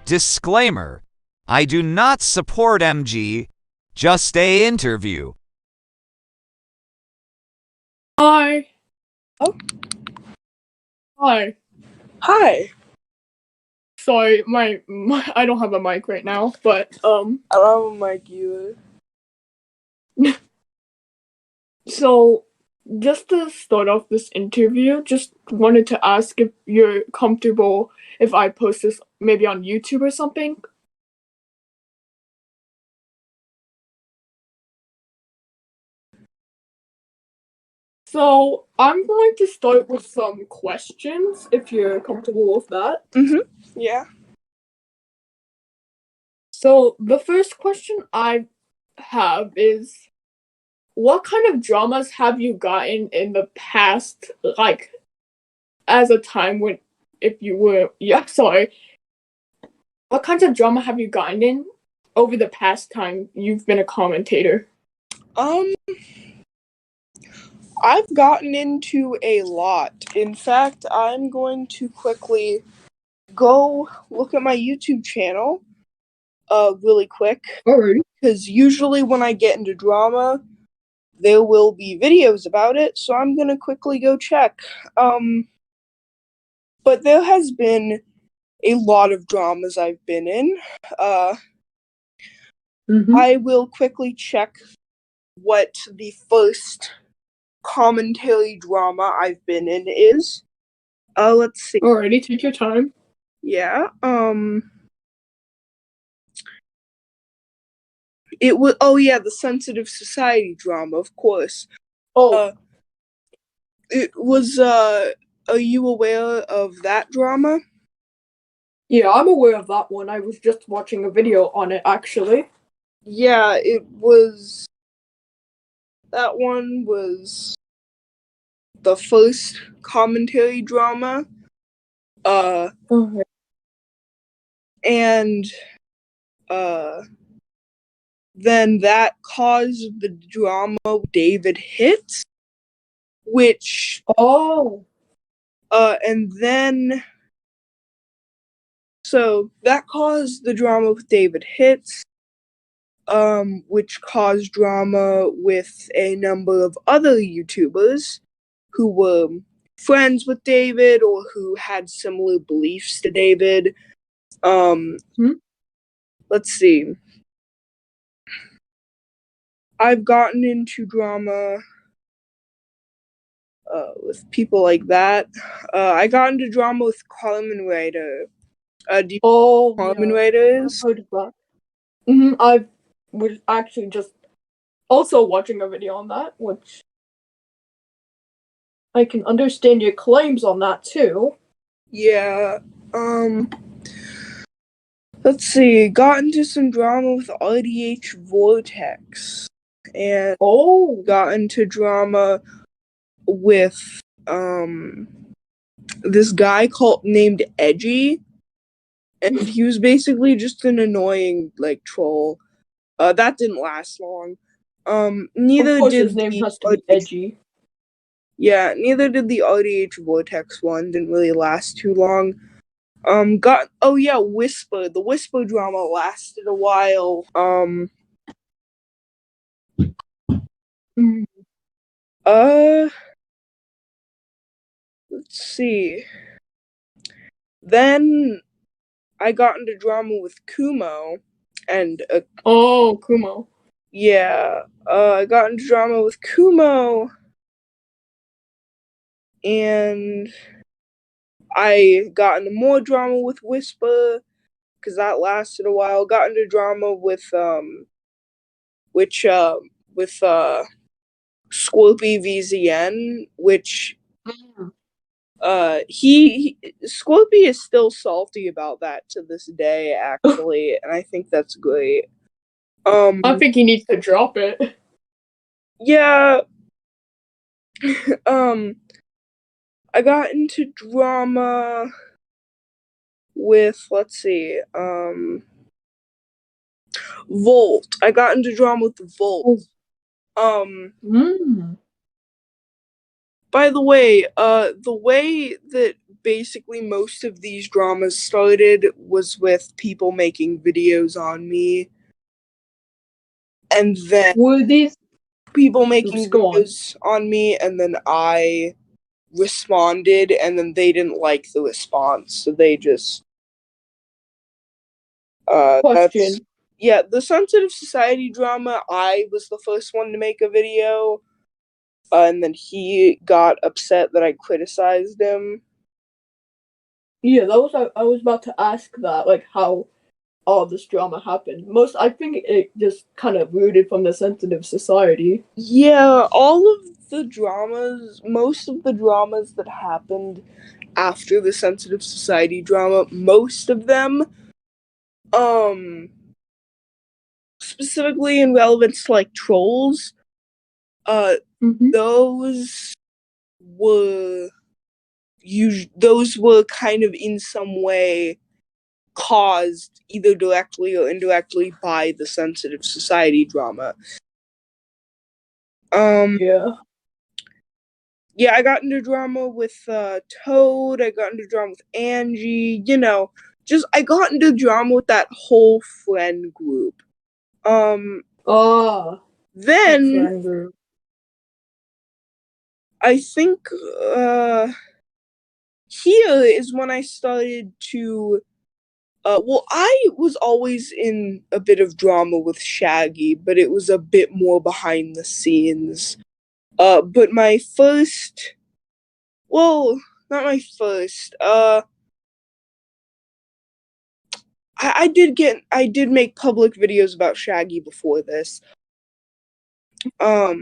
Disclaimer: I do not support MG, just a interview. Hi. Oh. Hi. Hi. Sorry, my I don't have a mic right now, but I don't have a mic either. So just to start off this interview, just wanted to ask if you're comfortable if I post this maybe on YouTube or something. So I'm going to start with some questions if you're comfortable with that. Yeah. So the first question I have is, what kind of dramas have you gotten in the past, like, as a time when, if you were, what kinds of drama have you gotten in over the past time you've been a commentator? I've gotten into a lot. In fact, I'm going to quickly go look at my YouTube channel, really quick. Alright. Because usually when I get into drama, there will be videos about it, so I'm gonna quickly go check. But there has been a lot of dramas I've been in. I will quickly check what the first commentary drama I've been in is. Let's see. Alrighty, take your time. Yeah, it was, the Sensitive Society drama, of course. It was, are you aware of that drama? Yeah, I'm aware of that one. I was just watching a video on it, actually. Yeah, that one was the first commentary drama. Okay. And, then that caused the drama David Hits, which, and then, so that caused the drama with David Hits, which caused drama with a number of other YouTubers who were friends with David or who had similar beliefs to David. Let's see. I've gotten into drama with people like that. I got into drama with Carmen Ryder. Do you know who Carmen Ryder is? I've heard of that. I was actually just also watching a video on that, which I can understand your claims on that too. Yeah, let's see, got into some drama with RDH Vortex, and got into drama with, this guy named Edgy, and he was basically just an annoying, like, troll. That didn't last long. Neither of course did his name the has to be Edgy. Yeah, neither did the RDH Vortex one. Didn't really last too long. Whisper. The Whisper drama lasted a while. Let's see. Then I got into drama with Kumo, and Kumo. Yeah, I got into drama with Kumo, and I got into more drama with Whisper, because that lasted a while. Got into drama with Scorpy VZN, which Scorpy is still salty about that to this day, actually, and I think that's great. I think he needs to drop it. Yeah. I got into drama with, let's see, Volt. I got into drama with Volt. By the way that basically most of these dramas started was with people making videos on me, and then Were these? people making Go on. videos on me, and then I responded, and then they didn't like the response, so they just Question. the sensitive society drama, I was the first one to make a video, and then he got upset that I criticized him. Yeah, I was about to ask that, like how all this drama happened. I think it just kind of rooted from the sensitive society. Yeah, most of the dramas that happened after the sensitive society drama, most of them, specifically in relevance to like trolls, those were those were kind of in some way caused either directly or indirectly by the sensitive society drama. Yeah. Yeah, I got into drama with Toad, I got into drama with Angie, I got into drama with that whole friend group. Then Friend group. I think here is when I started to I was always in a bit of drama with Shaggy, but it was a bit more behind the scenes. But my first, well, not my first. I did make public videos about Shaggy before this. Oh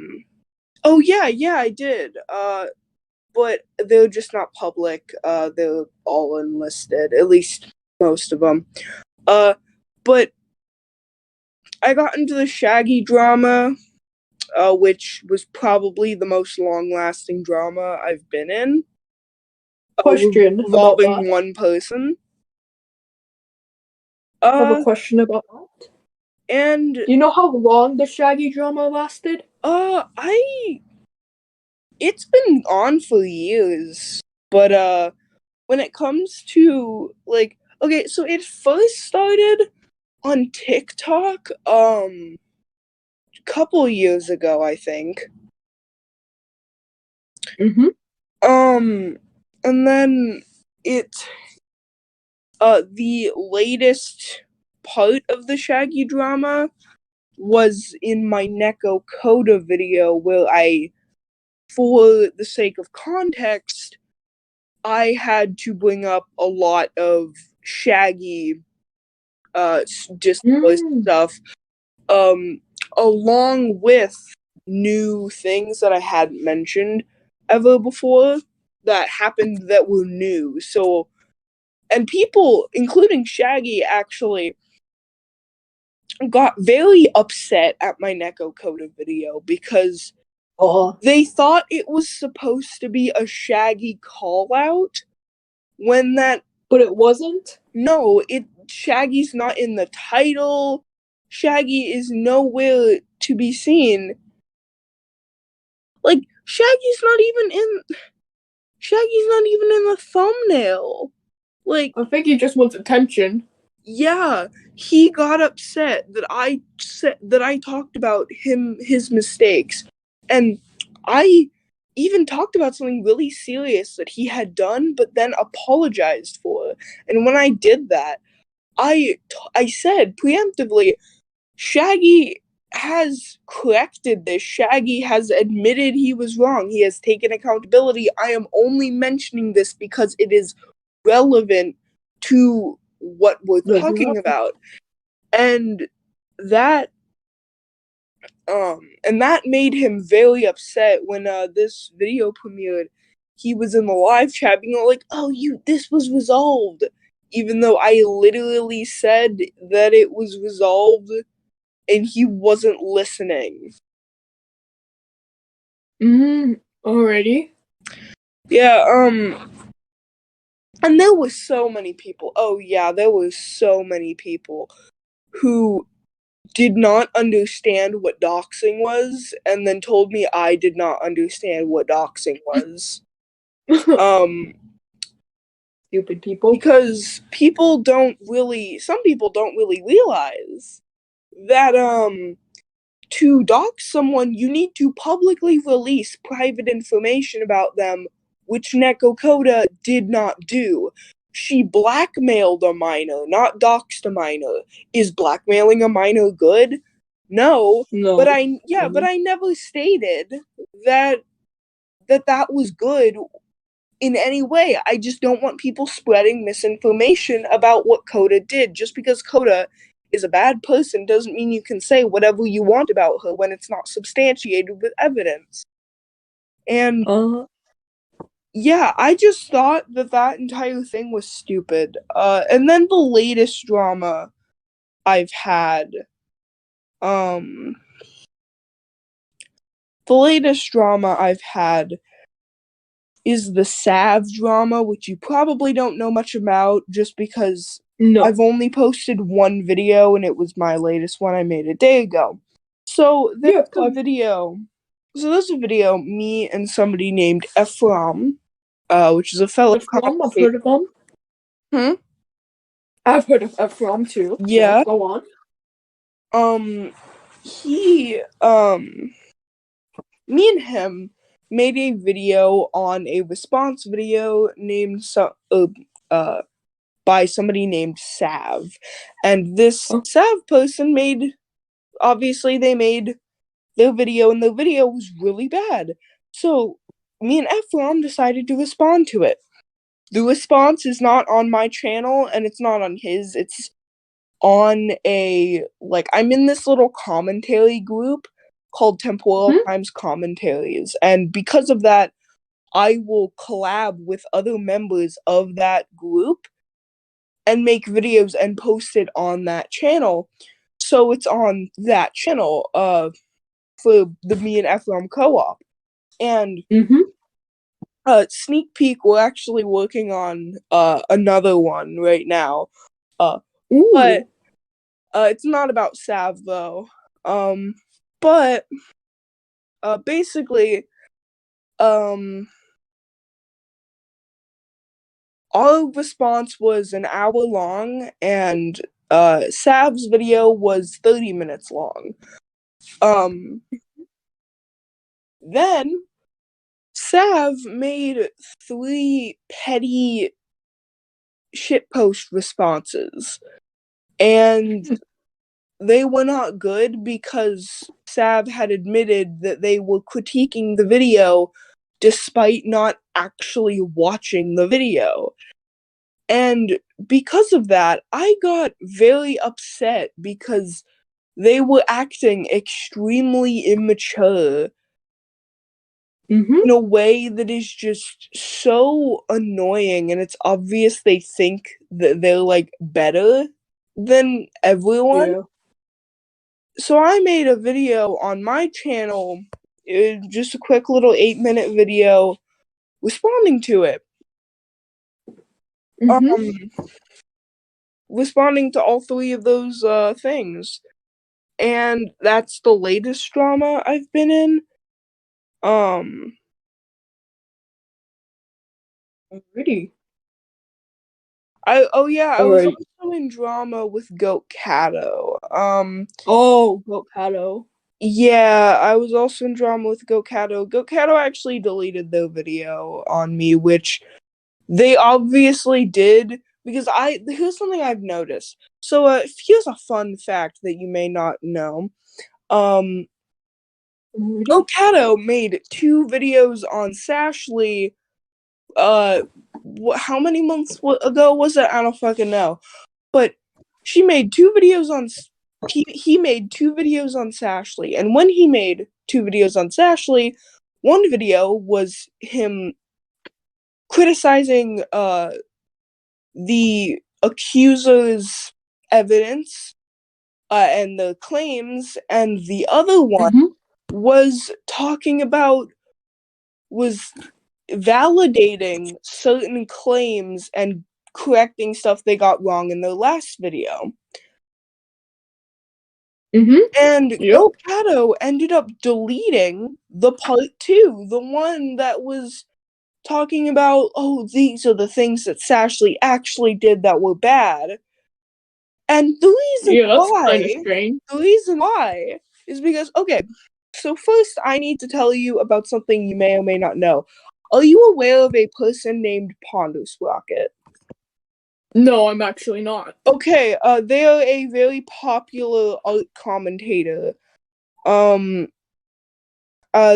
yeah, I did. But they're just not public. They're all unlisted, at least most of them. But I got into the Shaggy drama, which was probably the most long-lasting drama I've been in. Question about Involving that. one person. I have a question about that. And Do you know how long the Shaggy drama lasted? It's been on for years, but when it comes to like, okay, so it first started on TikTok a couple years ago, I think. And then the latest part of the Shaggy drama was in my Neko Coda video where for the sake of context, I had to bring up a lot of Shaggy just stuff, along with new things that I hadn't mentioned ever before that happened that were new. So, and people, including Shaggy, actually got very upset at my Neko Coda video because they thought it was supposed to be a Shaggy call out but it wasn't? No, Shaggy's not in the title. Shaggy is nowhere to be seen. Like, Shaggy's not even in the thumbnail. Like, I think he just wants attention. Yeah, he got upset that I talked about his mistakes, and I even talked about something really serious that he had done, but then apologized for. And when I did that, I said preemptively, Shaggy has corrected this. Shaggy has admitted he was wrong. He has taken accountability. I am only mentioning this because it is relevant to what we're talking about. And that made him very upset when this video premiered. He was in the live chat being like, "Oh, this was resolved," even though I literally said that it was resolved, and he wasn't listening. Already? Yeah, and there were so many people. Oh yeah, there were so many people who did not understand what doxing was, and then told me I did not understand what doxing was. Stupid people. Because some people don't really realize that to dox someone, you need to publicly release private information about them, which Neko Koda did not do. She blackmailed a minor, not doxed a minor. Is blackmailing a minor good? No. No. But I never stated that was good in any way. I just don't want people spreading misinformation about what Koda did. Just because Koda is a bad person doesn't mean you can say whatever you want about her when it's not substantiated with evidence. And yeah, I just thought that entire thing was stupid. And then the latest drama I've had, is the Sav drama, which you probably don't know much about just because I've only posted one video and it was my latest one I made a day ago. So there's a video. So there's a video, me and somebody named Ephraim, which is a fellow Ephraim, I've heard of him. I've heard of Ephraim too. Yeah. So go on. Me and him made a video on a response video named by somebody named Sav, and this Sav person made their video, and the video was really bad. So me and Ephraim decided to respond to it. The response is not on my channel, and it's not on his. It's on I'm in this little commentary group called Temporal Times Commentaries, and because of that, I will collab with other members of that group and make videos and post it on that channel. So it's on that channel for the me and Ephraim co-op. And sneak peek, we're actually working on another one right now. But it's not about Sav though. But basically, our response was an hour long, and Sav's video was 30 minutes long. Then Sav made 3 petty shitpost responses, and they were not good because Sav had admitted that they were critiquing the video despite not actually watching the video. And because of that, I got very upset because they were acting extremely immature in a way that is just so annoying, and it's obvious they think that they're better than everyone. Yeah. So I made a video on my channel, just a quick little 8-minute video responding to it. Responding to all 3 of those things. And that's the latest drama I've been in. Pretty. I was also in drama with Goat Cato. Goat Cato. Yeah, I was also in drama with Goat Cato. Goat Cato actually deleted their video on me, which they obviously did because here's something I've noticed. So here's a fun fact that you may not know. Goat Cato made 2 videos on Sashly. How many months ago was it? I don't fucking know. But she made 2 videos on. He made 2 videos on Sashly, and when he made 2 videos on Sashly, one video was him criticizing the accuser's evidence and the claims, and the other one was validating certain claims and correcting stuff they got wrong in their last video. And Yep. Okato ended up deleting the part 2, the one that was talking about, oh, these are the things that Sashley actually did that were bad. And the Yeah, that's kind of strange. reason why is because, okay, so first I need to tell you about something you may or may not know. Are you aware of a person named Pondersprocket? No, I'm actually not. Okay, they are a very popular art commentator. They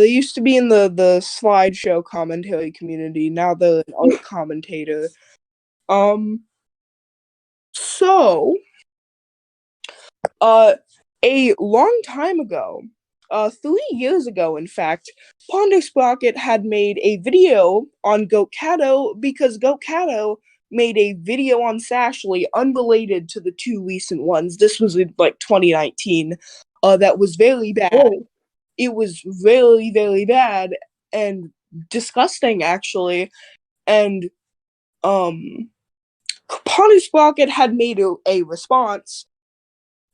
used to be in the slideshow commentary community. Now they're an art commentator. So, a long time ago, 3 years ago, in fact, Pondersprocket had made a video on Goatcato because Goatcato made a video on Sashley unrelated to the 2 recent ones. This was in like 2019. That was very bad. Oh. It was very, very bad and disgusting, actually. And Pondersprocket had made a response.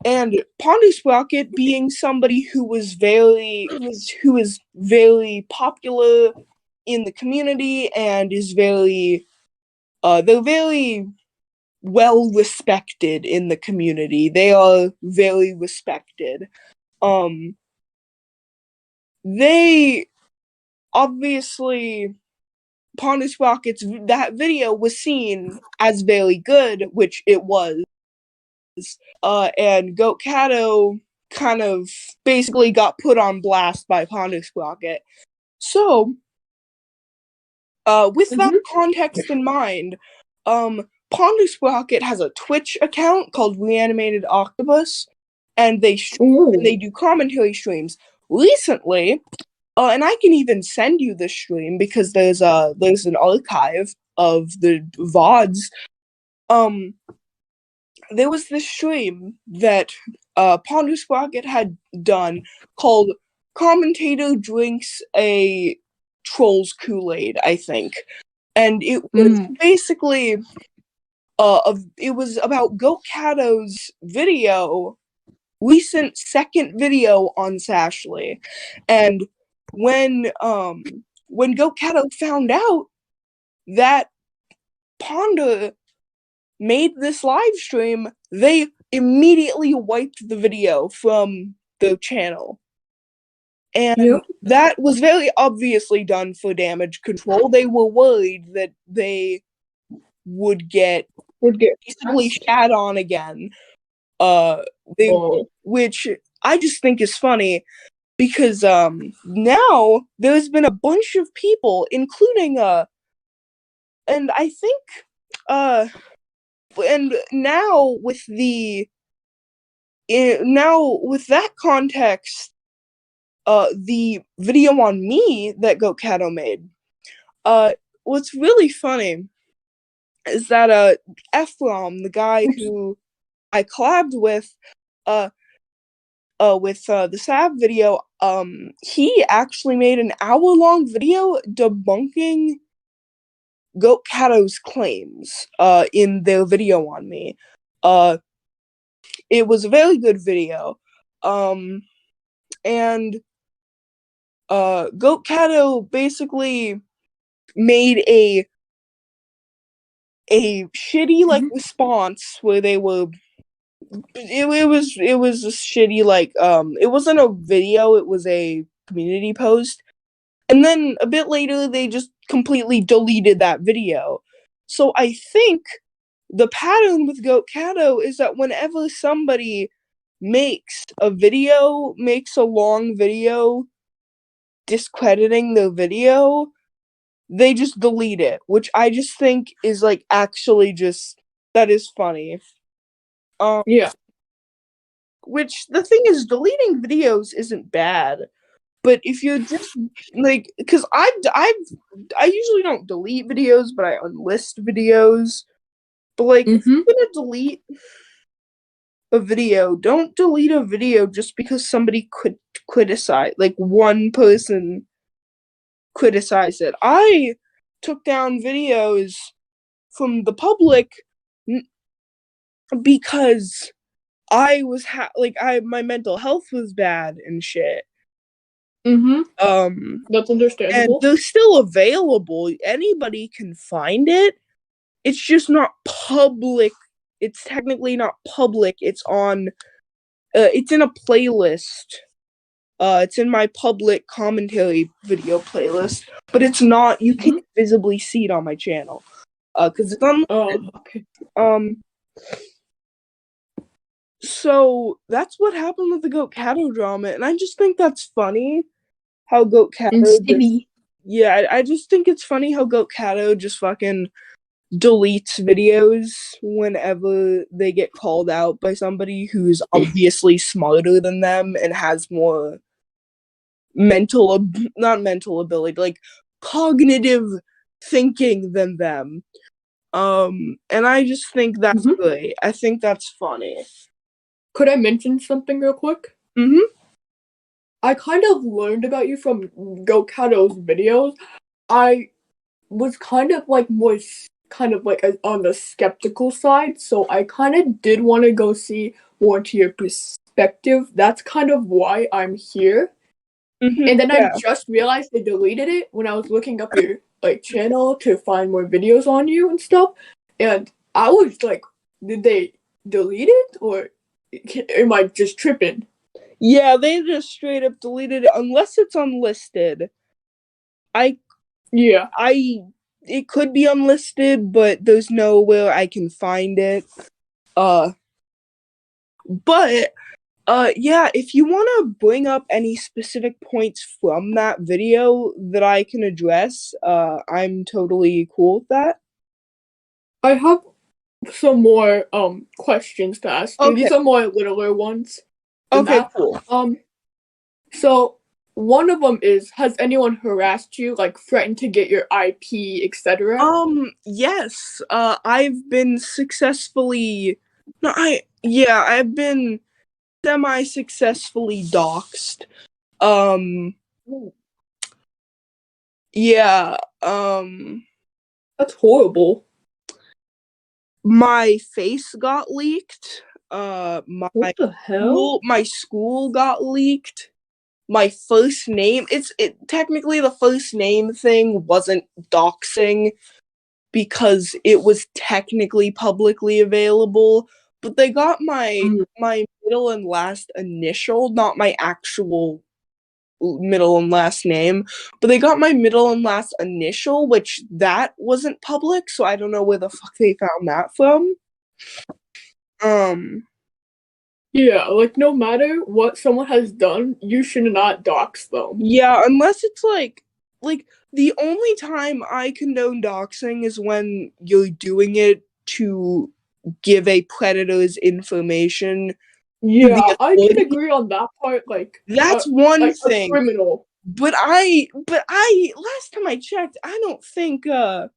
And Pondersprocket, being somebody who was very popular in the community and is very they're very well respected in the community. They are very respected. They obviously Pondersprocket's that video was seen as very good, which it was. And Goatcato kind of basically got put on blast by Pondersprocket. So, with that context in mind, Pondersprocket has a Twitch account called Reanimated Octopus, and they do commentary streams. Recently, and I can even send you this stream because there's an archive of the VODs. There was this stream that Pondersprocket had done called Commentator Drinks a Troll's Kool-Aid, I think. And it was basically it was about Goatcato's recent second video on Sashley. And when Goatcato found out that Ponder made this live stream, they immediately wiped the video from the channel. And that was very obviously done for damage control. They were worried that they would get basically shat on again. Which I just think is funny because now there's been a bunch of people, including and I think and now with that context, the video on me that Goatcato made, what's really funny is that Ephraim, the guy who I collabed with the Sav video, he actually made an hour-long video debunking Goatcato's claims in their video on me. It was a very good video. And Goatcato basically made a shitty response where they were it was a shitty it wasn't a video, it was a community post. And then a bit later they just completely deleted that video. So I think the pattern with Goatcato is that whenever somebody makes a long video discrediting their video, they just delete it, which I just think is actually just that is funny. Which the thing is, deleting videos isn't bad, but if you're just because I usually don't delete videos, but I unlist videos. But if you're gonna delete a video, don't delete a video just because somebody could criticize, one person criticized it. I took down videos from the public because I was my mental health was bad and shit. That's And understandable. they're still available. Anybody can find it. It's just not public. It's technically not public. It's on. It's in a playlist. It's in my public commentary video playlist, but it's not. You can't visibly see it on my channel. Because it's on. Okay. So that's what happened with the Goat Cato drama, and I just think that's funny. How Goat Cato I just think it's funny how Goat Cato just fucking deletes videos whenever they get called out by somebody who's obviously smarter than them and has more not mental ability, like cognitive thinking than them. And I just think that's great. I think that's funny. Could I mention something real quick? I kind of learned about you from Gokato's videos. I was kind of like more on the skeptical side, so I kind of did want to go see more into your perspective. That's kind of why I'm here. And then I just realized they deleted it when I was looking up your channel to find more videos on you and stuff. And I was like, did they delete it or am I just tripping? Yeah, they just straight up deleted it unless it's unlisted. It could be unlisted, but there's nowhere I can find it. If you want to bring up any specific points from that video that I can address, I'm totally cool with that. I have some more questions to ask you. These are more littler ones. Okay, cool. So one of them is, has anyone harassed you, like threatened to get your IP, etc.? Yes. I've been successfully I've been semi-successfully doxxed. That's horrible. My face got leaked. What the hell? My school got leaked. My first name, technically the first name thing wasn't doxing because it was technically publicly available, but they got my middle and last initial, not my actual middle and last name, but they got my middle and last initial, which that wasn't public, so I don't know where the fuck they found that from. Yeah, like no matter what someone has done, you should not dox them. Yeah, unless it's like the only time I condone doxing is when you're doing it to give a predator's information. Yeah, I can agree on that part. Like that's one thing. A criminal. But I last time I checked, I don't think the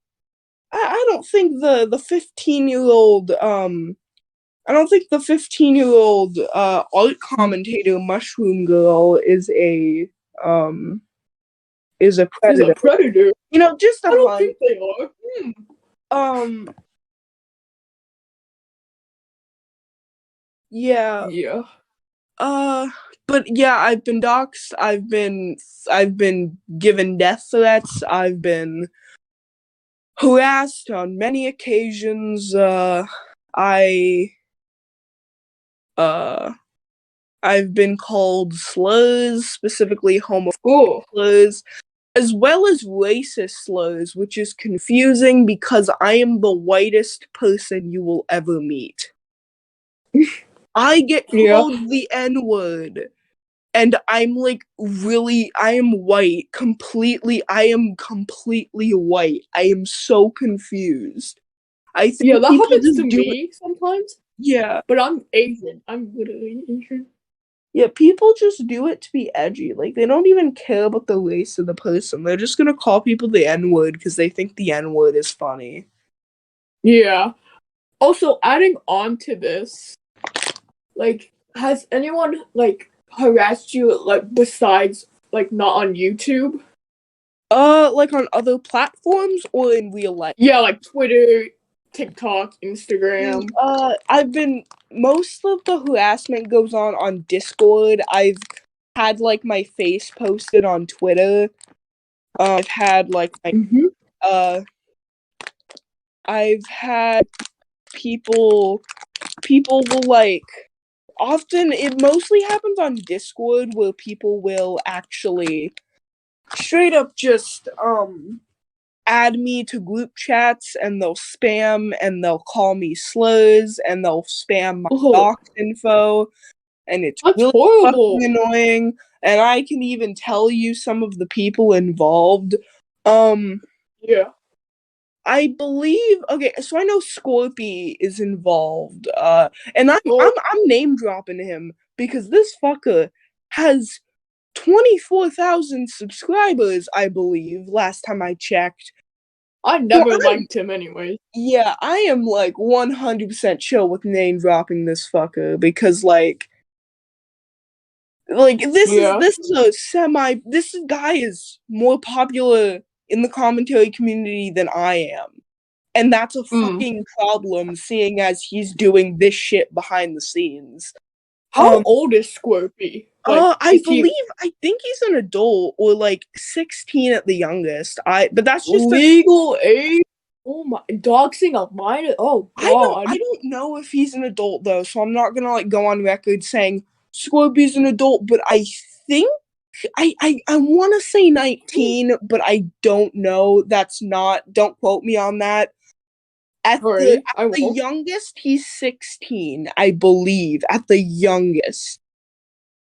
15-year-old I don't think the 15-year-old art commentator Mushroom Girl is a predator. Is a predator. You know, just I don't think they are. Yeah. Yeah. But yeah, I've been doxxed. I've been given death threats. I've been harassed on many occasions. I've been called slurs, specifically homophobic slurs, as well as racist slurs, which is confusing because I am the whitest person you will ever meet. I get called the N-word, and I'm like, really, I am white, I am completely white. I am so confused. I think that happens to me sometimes. Yeah. But I'm Asian. I'm literally Asian. Yeah, people just do it to be edgy. Like, they don't even care about the race of the person. They're just gonna call people the N-word because they think the N-word is funny. Yeah. Also, adding on to this, like, has anyone, like, harassed you, like, besides, like, not on YouTube? Like on other platforms or in real life? Yeah, like Twitter, TikTok, Instagram. Most of the harassment goes on Discord. I've had like my face posted on Twitter. I've had like I've had people will like, often it mostly happens on Discord where people will actually straight up just add me to group chats and they'll spam and they'll call me slurs and they'll spam my docs info, and it's That's really horrible. fucking annoying. And I can even tell you some of the people involved. Yeah. I believe, okay, so I know Scorpy is involved, and I'm name dropping him because this fucker has 24,000 subscribers, I believe, last time I checked. I never liked him anyway. Yeah, I am like 100% chill with name dropping this fucker because this guy is more popular in the commentary community than I am. And that's a fucking problem, seeing as he's doing this shit behind the scenes. How old is Scorpy? I think he's an adult, or like 16 at the youngest. But that's just legal age. Oh my, doxing a minor. Oh god. I don't know if he's an adult though, so I'm not gonna like go on record saying Scorpy's an adult, but I think I want to say 19, but I don't know. Don't quote me on that. At the youngest, he's 16, I believe. At the youngest.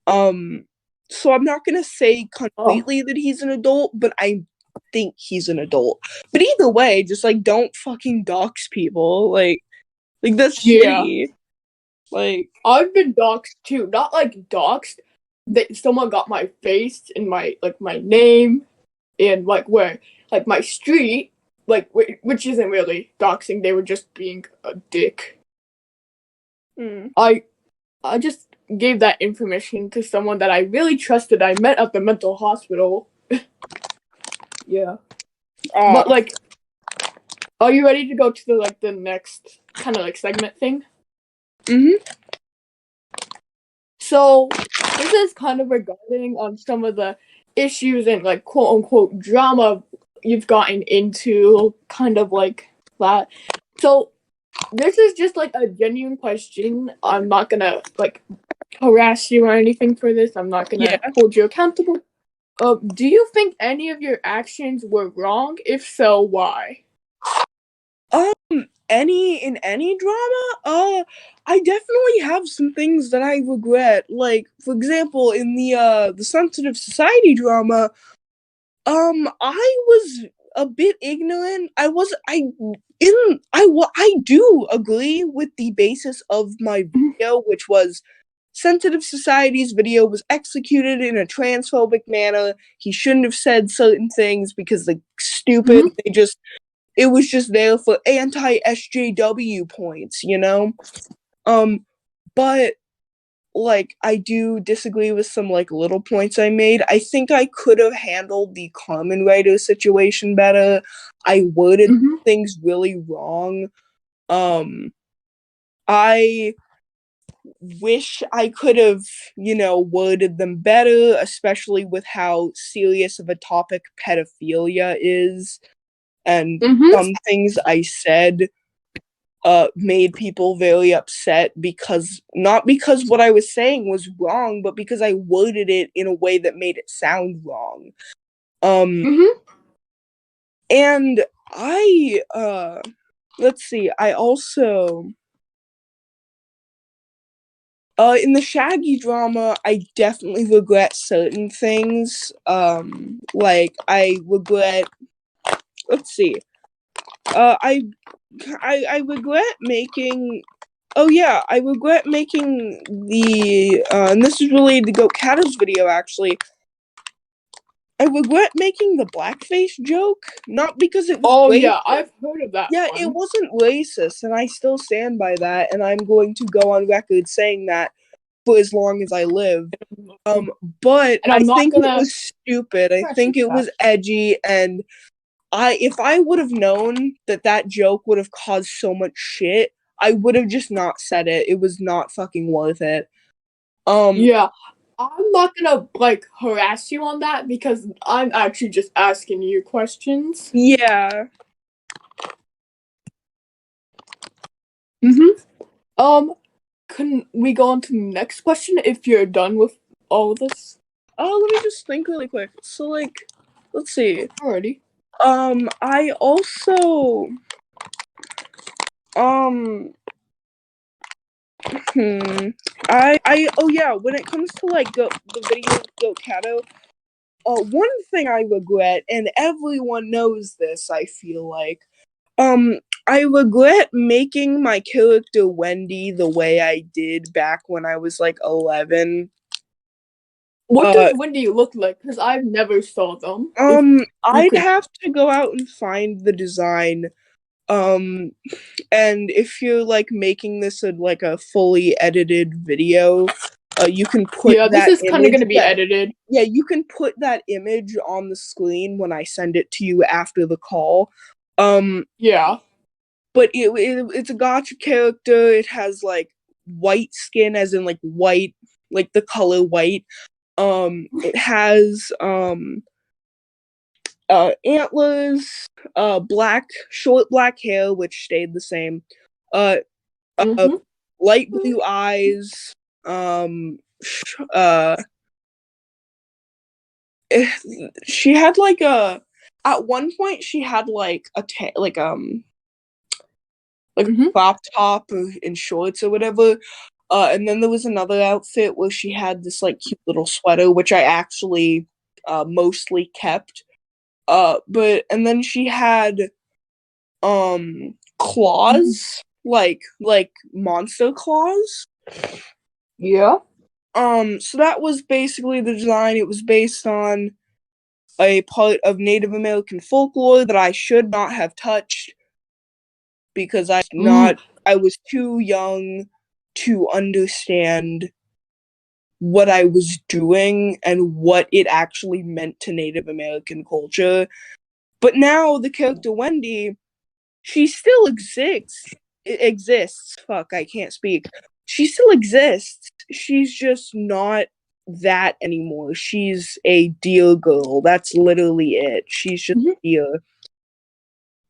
So I'm not gonna say completely that he's an adult, but I think he's an adult. But either way, just like don't fucking dox people. Like that's shitty. Like, I've been doxed too. Not like doxed. That someone got my face and my name and like where like my street, like which isn't really doxing. They were just being a dick. I just gave that information to someone that I really trusted. I met at the mental hospital. Yeah. But like, are you ready to go to the next kind of like segment thing? So this is kind of regarding on some of the issues and like quote unquote drama you've gotten into, kind of like that. So this is just like a genuine question. I'm not gonna like harass you or anything for this. I'm not gonna hold you accountable. Do you think any of your actions were wrong? If so, why? In any drama? I definitely have some things that I regret. Like, for example, in the sensitive society drama, I was a bit ignorant. I do agree with the basis of my video, which was sensitive society's video was executed in a transphobic manner. He shouldn't have said certain things because like stupid. It was just there for anti-SJW points, you know? But like I do disagree with some like little points I made. I think I could have handled the Carmen Writer situation better. I worded things really wrong. I wish I could have, worded them better, especially with how serious of a topic pedophilia is. And some things I said made people very upset not because what I was saying was wrong, but because I worded it in a way that made it sound wrong. And let's see, I also in the Shaggy drama, I definitely regret certain things. Like I regret, let's see, I regret making. Oh yeah, I regret making the. And this is related to Goat Kata's video actually. I regret making the blackface joke, not because it was. Oh yeah, I've heard of that. Yeah, it wasn't racist, and I still stand by that, and I'm going to go on record saying that for as long as I live. But I think it was stupid. I think it was edgy, and if I would have known that joke would have caused so much shit, I would have just not said it. It was not fucking worth it. Yeah, I'm not gonna like harass you on that because I'm actually just asking you questions. Yeah. Can we go on to the next question if you're done with all of this? Oh, let me just think really quick. So, like, let's see. Alrighty. I also, oh yeah, when it comes to, like, the video of Goat Cato, one thing I regret, and everyone knows this, I feel like, I regret making my character Wendy the way I did back when I was, like, 11. What does Wendy look like? Because I've never saw them. I'd have to go out and find the design. And if you're like making this like a fully edited video, you can put yeah, that this is kind of gonna be yeah, edited. Yeah, you can put that image on the screen when I send it to you after the call. Yeah. But it's a gacha character. It has like white skin, as in like white, like the color white. It has antlers, short black hair, which stayed the same. Light blue eyes. She had like at one point she had like a crop top and shorts or whatever. And then there was another outfit where she had this like cute little sweater, which I actually mostly kept. And then she had claws, like monster claws. Yeah. So that was basically the design. It was based on a part of Native American folklore that I should not have touched because I was too young to understand what I was doing and what it actually meant to Native American culture. But now the character Wendy, she still exists. Fuck, I can't speak. She still exists. She's just not that anymore. She's a deer girl. That's literally it. She's just a deer.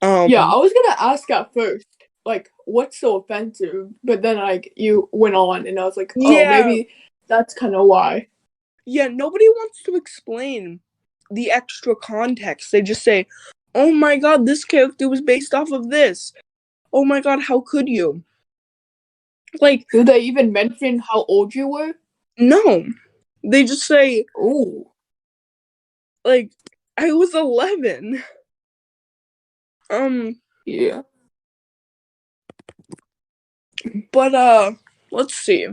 Yeah, I was gonna ask at first, like, what's so offensive? But then, like, you went on, and I was like, oh, maybe that's kind of why. Yeah, nobody wants to explain the extra context. They just say, oh my god, this character was based off of this. Oh my god, how could you? Like, did they even mention how old you were? No. They just say, oh, like, I was 11. Yeah. But, let's see.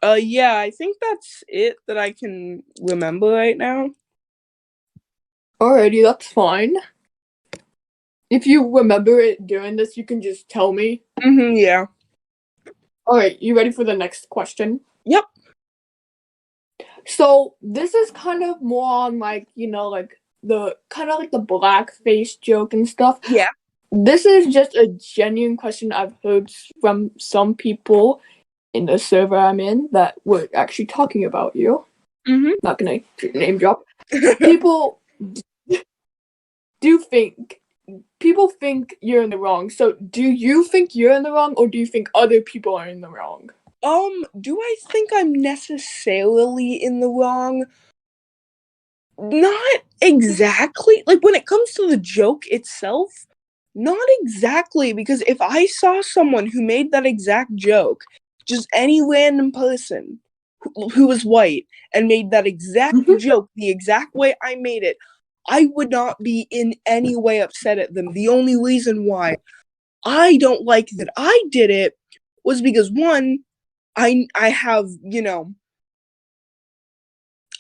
Yeah, I think that's it that I can remember right now. Alrighty, that's fine. If you remember it during this, you can just tell me. Yeah. Alright, you ready for the next question? Yep. So, this is kind of more on, like, you know, like, the kind of like the blackface joke and stuff. Yeah. This is just a genuine question I've heard from some people in the server I'm in that were actually talking about you. Not gonna name drop. People think you're in the wrong. So do you think you're in the wrong, or do you think other people are in the wrong? Do I think I'm necessarily in the wrong? Not exactly. Like, when it comes to the joke itself, not exactly, because if I saw someone who made that exact joke, just any random person who was white and made that exact joke the exact way I made it, I would not be in any way upset at them. The only reason why I don't like that I did it was because, one, I have,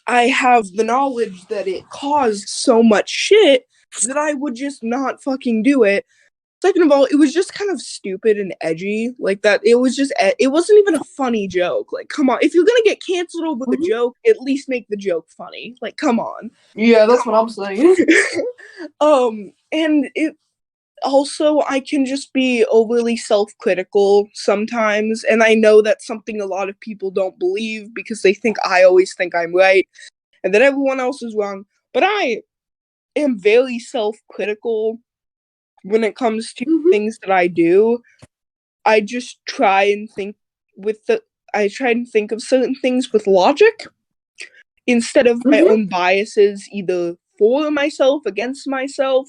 I have the knowledge that it caused so much shit that I would just not fucking do it. Second of all, it was just kind of stupid and edgy. Like that, it wasn't even a funny joke. Like, come on. If you're gonna get canceled over the joke, at least make the joke funny. Like, come on. Yeah, that's what I'm saying. And it also, I can just be overly self-critical sometimes, and I know that's something a lot of people don't believe because they think I always think I'm right and that everyone else is wrong. But I am very self-critical when it comes to things that I do. I just try and think of certain things with logic instead of my own biases, either for myself, against myself.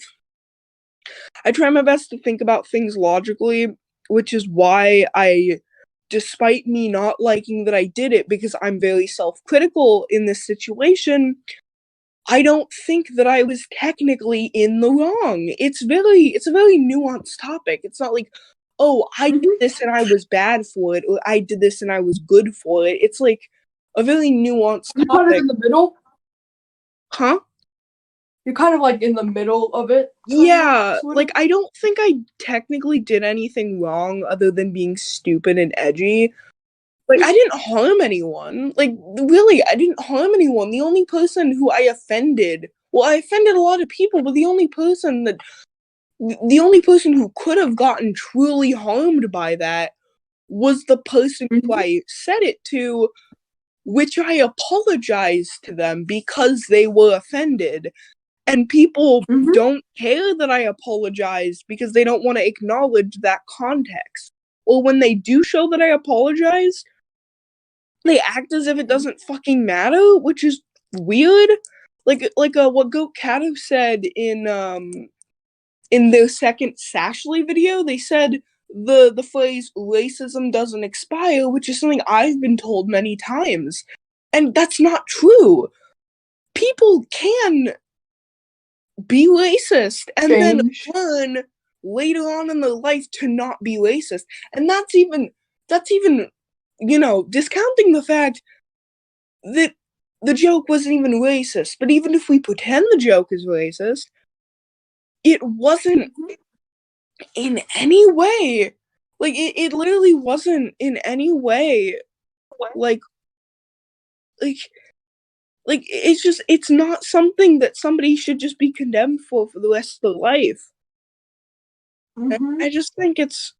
I try my best to think about things logically, which is why despite me not liking that I did it because I'm very self-critical in this situation, I don't think that I was technically in the wrong. It's a very nuanced topic. It's not like, oh, I did this and I was bad for it, or I did this and I was good for it. It's like a very nuanced You're kind of in the middle? Huh? You're kind of like in the middle of it? Yeah, like I don't think I technically did anything wrong other than being stupid and edgy. Like, I didn't harm anyone. Like, really, I didn't harm anyone. The only person who I offended, well, I offended a lot of people, but the only person who could have gotten truly harmed by that was the person who I said it to, which I apologized to them because they were offended. And people don't care that I apologized because they don't want to acknowledge that context. Or when they do show that I apologize, they act as if it doesn't fucking matter, which is weird. Like what Goat Kato said in their second Sashley video, they said the phrase racism doesn't expire, which is something I've been told many times. And that's not true. People can be racist and then learn later on in their life to not be racist. And that's even, discounting the fact that the joke wasn't even racist. But even if we pretend the joke is racist, it wasn't in any way, like, it literally wasn't in any way, like, it's not something that somebody should just be condemned for the rest of their life. I just think that's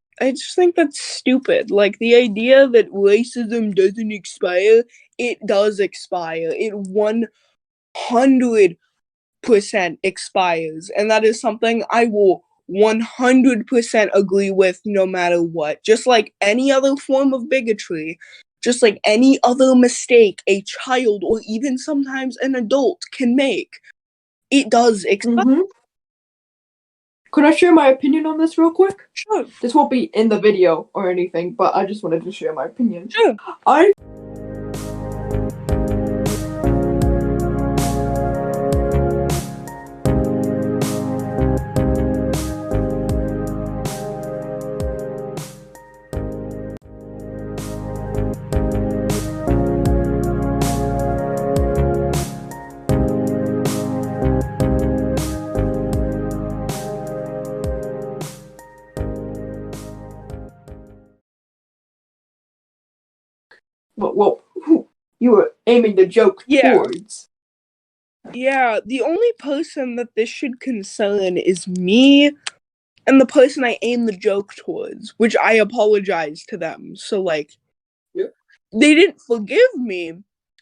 stupid. Like, the idea that racism doesn't expire, it does expire. It 100% expires. And that is something I will 100% agree with no matter what. Just like any other form of bigotry, just like any other mistake a child or even sometimes an adult can make, it does expire. Could I share my opinion on this real quick? Sure. This won't be in the video or anything, but I just wanted to share my opinion. Sure. Well, you were aiming the joke towards. Yeah, the only person that this should concern is me and the person I aim the joke towards, which I apologize to them. So, like, they didn't forgive me,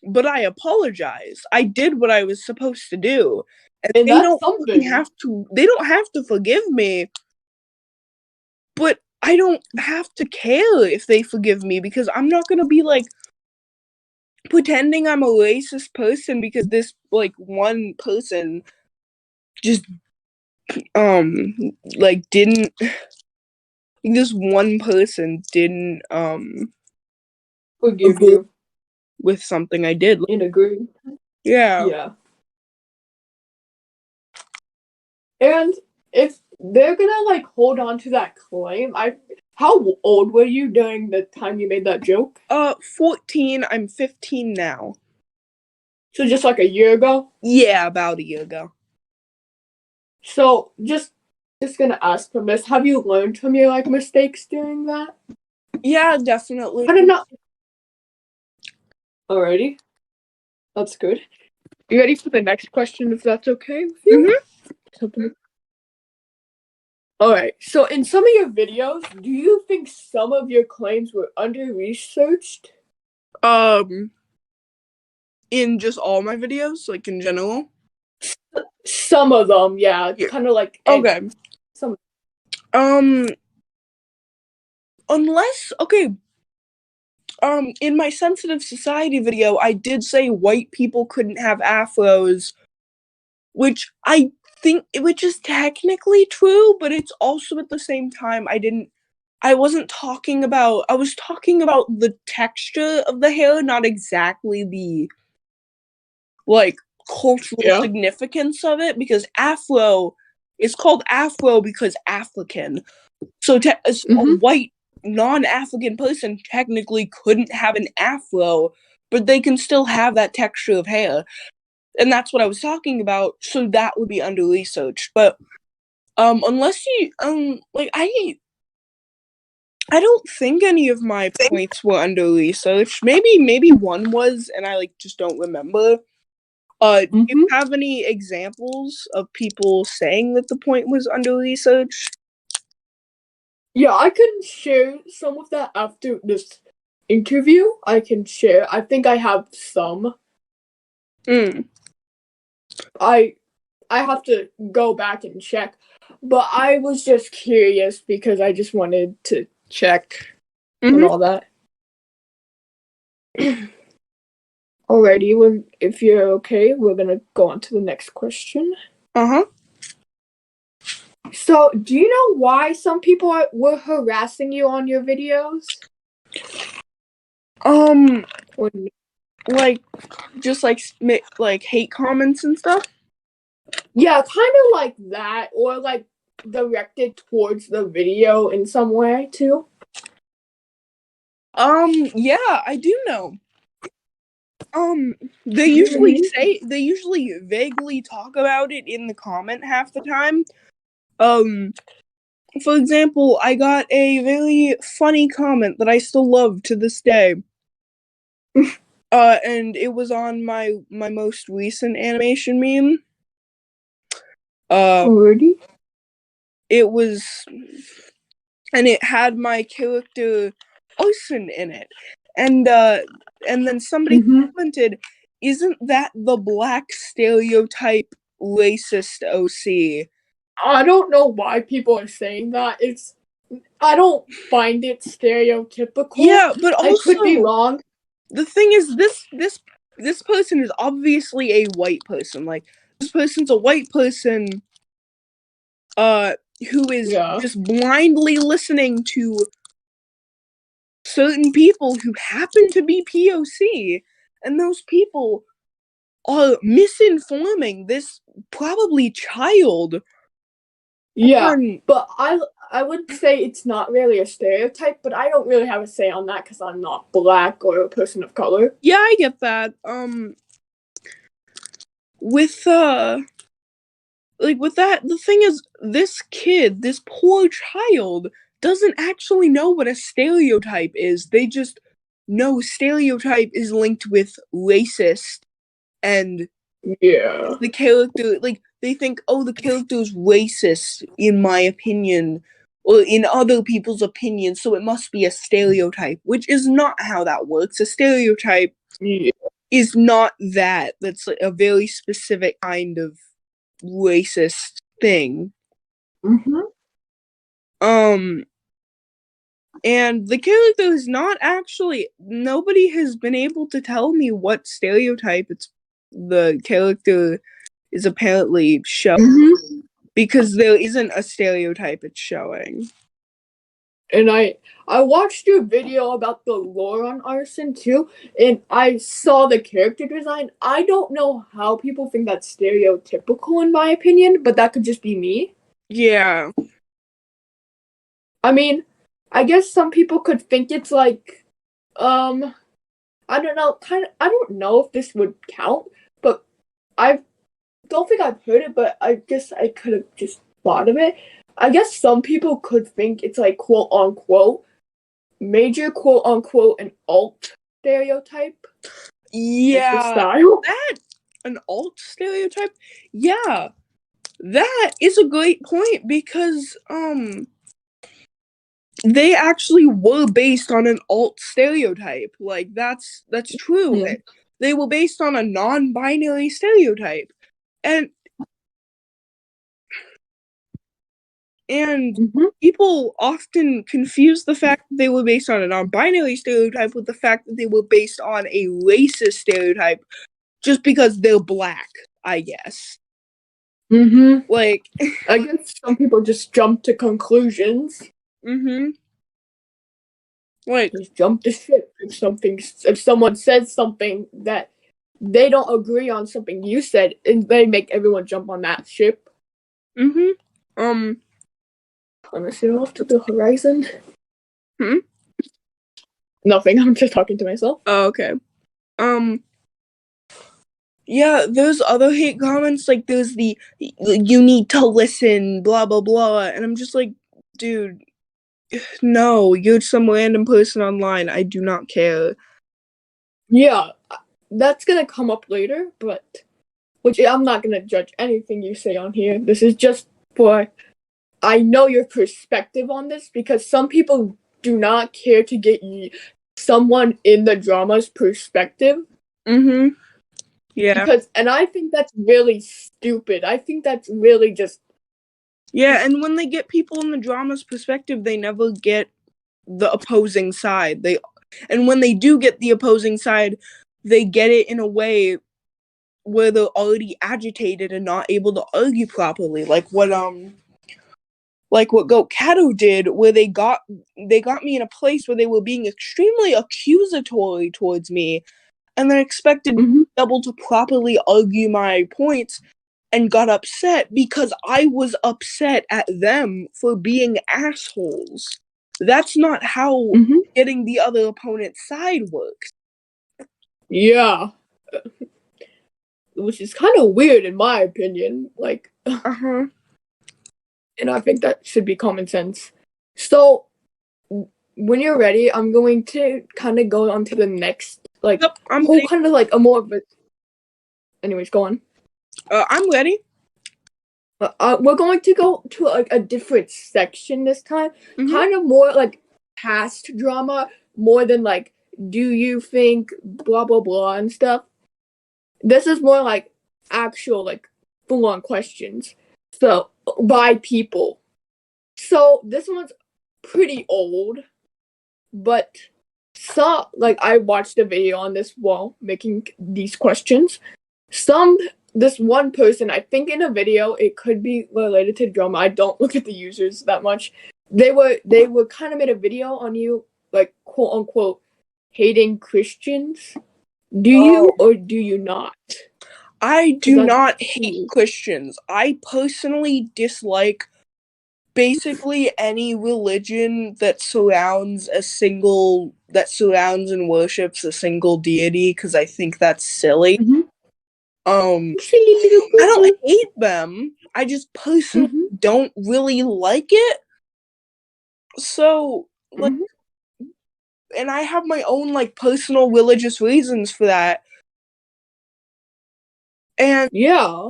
but I apologize. I did what I was supposed to do. And they don't have to forgive me, but I don't have to care if they forgive me because I'm not gonna be like pretending I'm a racist person because this like one person just didn't forgive you with something I did. And agree. Yeah. And if they're gonna like hold on to that claim, how old were you during the time you made that joke? 14. I'm 15 now. So just like a year ago? Yeah, about a year ago. So just just gonna ask from this. Have you learned from your like mistakes during that? Yeah, definitely. I don't know. Alrighty, that's good. You ready for the next question? If that's okay with you? Alright. So, in some of your videos, do you think some of your claims were under researched? In just all my videos, like in general. Some of them, yeah. Yeah. Kind of like Okay. some. Unless in my sensitive society video, I did say white people couldn't have afros, which is technically true, but it's also at the same time I was talking about the texture of the hair, not exactly the like cultural significance of it, because afro is called afro because African. So a white non-African person technically couldn't have an afro, but they can still have that texture of hair. And that's what I was talking about, so that would be under research. But unless you I don't think any of my points were under research. Maybe one was, and I just don't remember. Do you have any examples of people saying that the point was under research? Yeah, I can share some of that after this interview. I can share. I think I have some. I have to go back and check, but I was just curious because I just wanted to check and all that. Alrighty, if you're okay, we're gonna go on to the next question. So, do you know why some people were harassing you on your videos? Like hate comments and stuff? Yeah, kind of like that, or like directed towards the video in some way too. Yeah, I do know. They usually vaguely talk about it in the comment half the time. For example, I got a very funny comment that I still love to this day. And it was on my most recent animation meme. Already? It was, and it had my character Ocean in it, and then somebody commented, "Isn't that the black stereotype racist OC?" I don't know why people are saying that. I don't find it stereotypical. Yeah, but also, I could be wrong. The thing is, this person is obviously a white person. Like, this person's a white person, who is just blindly listening to certain people who happen to be POC, and those people are misinforming this probably child. Yeah, but I would say it's not really a stereotype, but I don't really have a say on that because I'm not black or a person of color. Yeah, I get that. With that, the thing is, this kid, this poor child, doesn't actually know what a stereotype is. They just know stereotype is linked with racist, and the character, they think, oh, the character is racist, in my opinion, or in other people's opinions, so it must be a stereotype, which is not how that works. A stereotype is not that. That's a very specific kind of racist thing. And the character is not actually, nobody has been able to tell me what stereotype the character is apparently showing, because there isn't a stereotype it's showing. And I watched your video about the lore on arson too, and I saw the character design. I don't know how people think that's stereotypical in my opinion, but that could just be me. Yeah. I mean, I guess some people could think it's like, I don't know, I don't know if this would count, but I don't think I've heard it, but I guess I could have just thought of it. I guess some people could think it's like quote unquote major quote unquote an alt stereotype. Like the Yeah, style. that an alt stereotype. Yeah, that is a great point because they actually were based on an alt stereotype. Like that's true. Hmm. They were based on a non-binary stereotype, and Mm-hmm. people often confuse the fact that they were based on a non-binary stereotype with the fact that they were based on a racist stereotype just because they're black, I guess. Mm-hmm. Like, I guess some people just jump to conclusions. mm-hmm. Like, Just jump to ship if someone says something that they don't agree on something you said, and they make everyone jump on that ship. mm-hmm. Honestly, off to the horizon. Hmm? Nothing. I'm just talking to myself. Oh, okay. Yeah, there's other hate comments, like there's the you need to listen, blah blah blah, and I'm just like, dude, no, you're some random person online. I do not care. Yeah, that's gonna come up later, but which I'm not gonna judge anything you say on here. This is just for I know your perspective on this because some people do not care to get someone in the drama's perspective. Mm-hmm. Yeah. And I think that's really stupid. I think that's really just Yeah, and when they get people in the drama's perspective, they never get the opposing side. And when they do get the opposing side, they get it in a way where they're already agitated and not able to argue properly. Like what Goat Kato did, where they got me in a place where they were being extremely accusatory towards me, and then expected mm-hmm. to be able to properly argue my points, and got upset because I was upset at them for being assholes. That's not how Mm-hmm. getting the other opponent's side works. Yeah. Which is kind of weird in my opinion. Like, Uh-huh. and I think that should be common sense. So, when you're ready, I'm going to kind of go on to the next, like, Yep, I'm whole ready. kind of like a more of a. Anyways, go on. I'm ready. We're going to go to like a different section this time, kind of more like past drama, more than like do you think blah blah blah and stuff. This is more like actual like full on questions. So by people. So this one's pretty old, but I watched a video on this while making these questions. This one person, I think in a video, it could be related to drama. I don't look at the users that much. They were kind of made a video on you, like quote unquote, hating Christians. Do you or do you not? I do not hate Christians. I personally dislike basically any religion that surrounds and worships a single deity, because I think that's silly. Mm-hmm. I don't hate them. I just personally don't really like it. So, like, and I have my own like personal religious reasons for that. And yeah,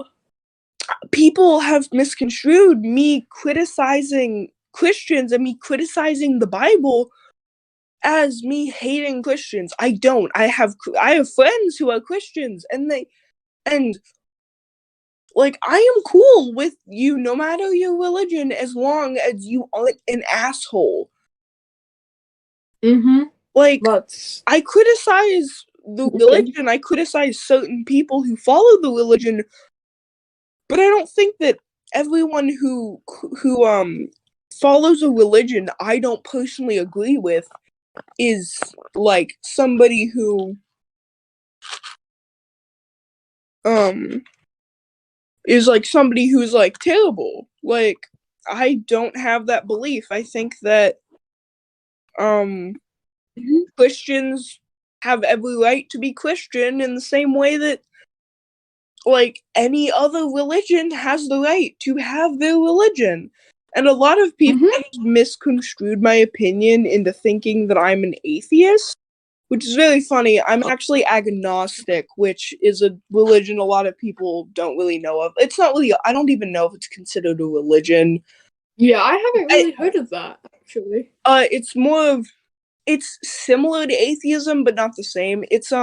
people have misconstrued me criticizing Christians and me criticizing the Bible as me hating Christians. I don't. I have friends who are Christians, and like, I am cool with you no matter your religion as long as you aren't an asshole. Like, I criticize the religion, I criticize certain people who follow the religion, but I don't think that everyone who follows a religion I don't personally agree with is like somebody who is like somebody who's like terrible. Like, I don't have that belief. I think that Christians have every right to be Christian in the same way that like any other religion has the right to have their religion. And a lot of people Mm-hmm. misconstrued my opinion into thinking that I'm an atheist, which is really funny. I'm actually agnostic, which is a religion a lot of people don't really know of. It's not really, I don't even know if it's considered a religion. Yeah, I haven't really heard of that, actually. It's more of, it's similar to atheism, but not the same. It's,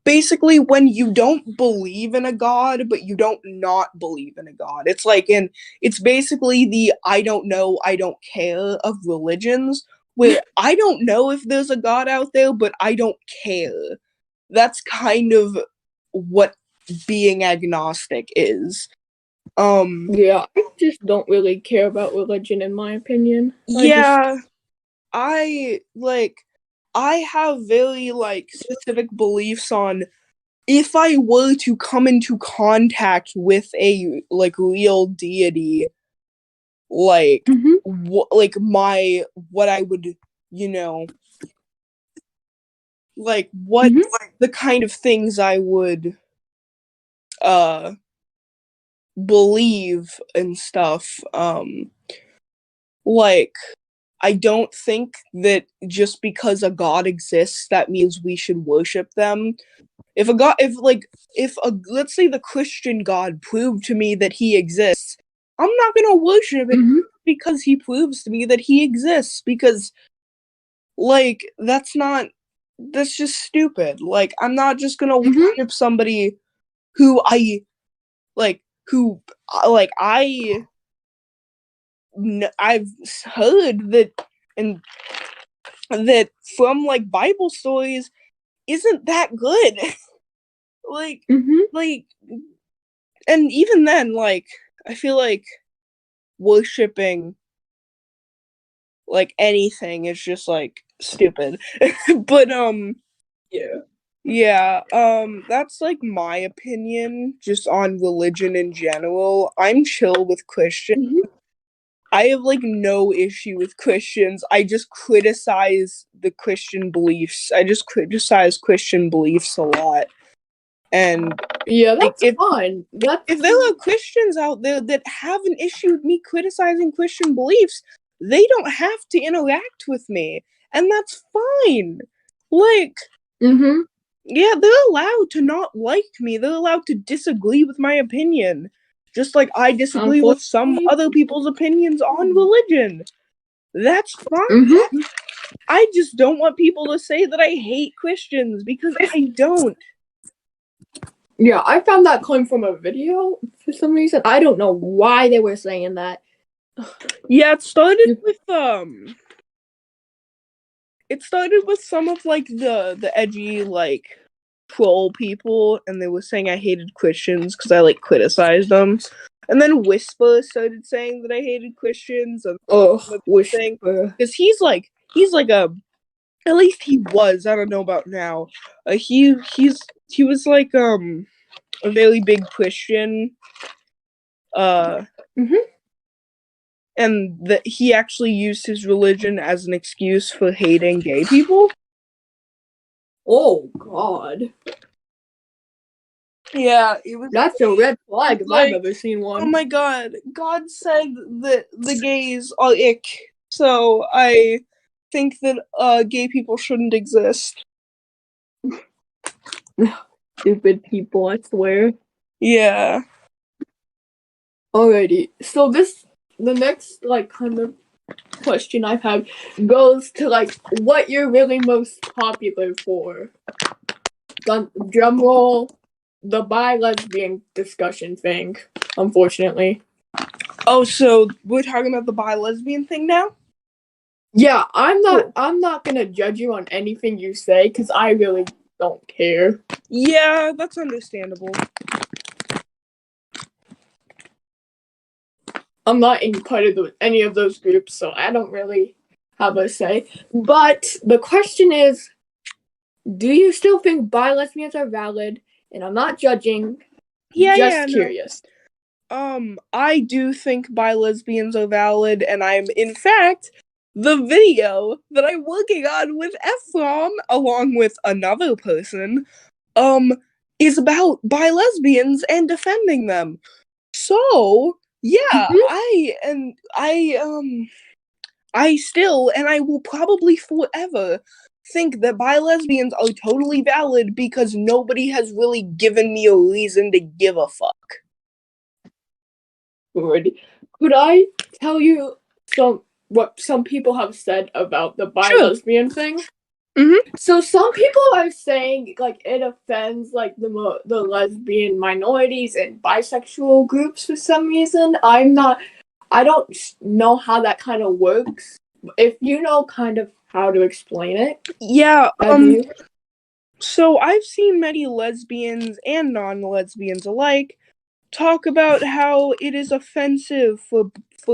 basically when you don't believe in a god, but you don't not believe in a god. It's basically the I don't know, I don't care of religions, where I don't know if there's a god out there, but I don't care. That's kind of what being agnostic is. Yeah, I just don't really care about religion, in my opinion. Yeah, I have very specific beliefs on if I were to come into contact with a real deity, Mm-hmm. what I would, you know, what Mm-hmm. the kind of things I would uh believe and stuff. Like I don't think that just because a god exists that means we should worship them. If a god, if a, let's say the Christian God proved to me that he exists, I'm not gonna worship it Mm-hmm. because he proves to me that he exists. Because, that's just stupid. I'm not just gonna Mm-hmm. worship somebody who I, like, who, like, I've heard that, and that from, Bible stories isn't that good. like, Mm-hmm. like, and even then, I feel like worshipping anything is just stupid. But Yeah. yeah, that's my opinion just on religion in general. I'm chill with Christians. Mm-hmm. I have no issue with Christians. I just criticize the Christian beliefs. I just criticize Christian beliefs a lot. And Yeah, that's if fine. if there are Christians out there that have an issue with me criticizing Christian beliefs, they don't have to interact with me, and that's fine. Mm-hmm. Yeah, they're allowed to not like me. They're allowed to disagree with my opinion, just like I disagree with some Unfortunately. other people's opinions on religion. That's fine. Mm-hmm. I just don't want people to say that I hate Christians because I don't. Yeah, I found that coming from a video for some reason. I don't know why they were saying that. Yeah, it started with some of the edgy troll people, and they were saying I hated Christians because I criticized them. And then Whisper started saying that I hated Christians, and Ugh, wish. because he's a, at least he was, I don't know about now. He was a very big Christian, Mm-hmm. and that he actually used his religion as an excuse for hating gay people. Oh God. Yeah, it was. That's a red flag if I've ever seen Oh one. my god, God said that the gays are ick, so I think that gay people shouldn't exist. Stupid people, I swear. Yeah. Alrighty. So the next kind of question I've had goes to what you're really most popular for. Drum roll, the bi-lesbian discussion thing, unfortunately. Oh, so we're talking about the bi-lesbian thing now? Yeah, I'm not gonna judge you on anything you say because I really don't care. Yeah, that's understandable. I'm not in part of any of those groups, so I don't really have a say. But the question is, do you still think bi-lesbians are valid? And I'm not judging, just curious. No. I do think bi-lesbians are valid, and I'm, in fact, the video that I'm working on with Ephraim, along with another person, is about bi-lesbians and defending them. So, Yeah, I still, and I will probably forever, think that bi lesbians are totally valid because nobody has really given me a reason to give a fuck. Already. Could I tell you what some people have said about the bi Sure. lesbian thing? Mm-hmm. So some people are saying like it offends like the lesbian minorities and bisexual groups for some reason. I don't know how that kind of works. If you know kind of how to explain it, Yeah, you? so I've seen many lesbians and non-lesbians alike talk about how it is offensive for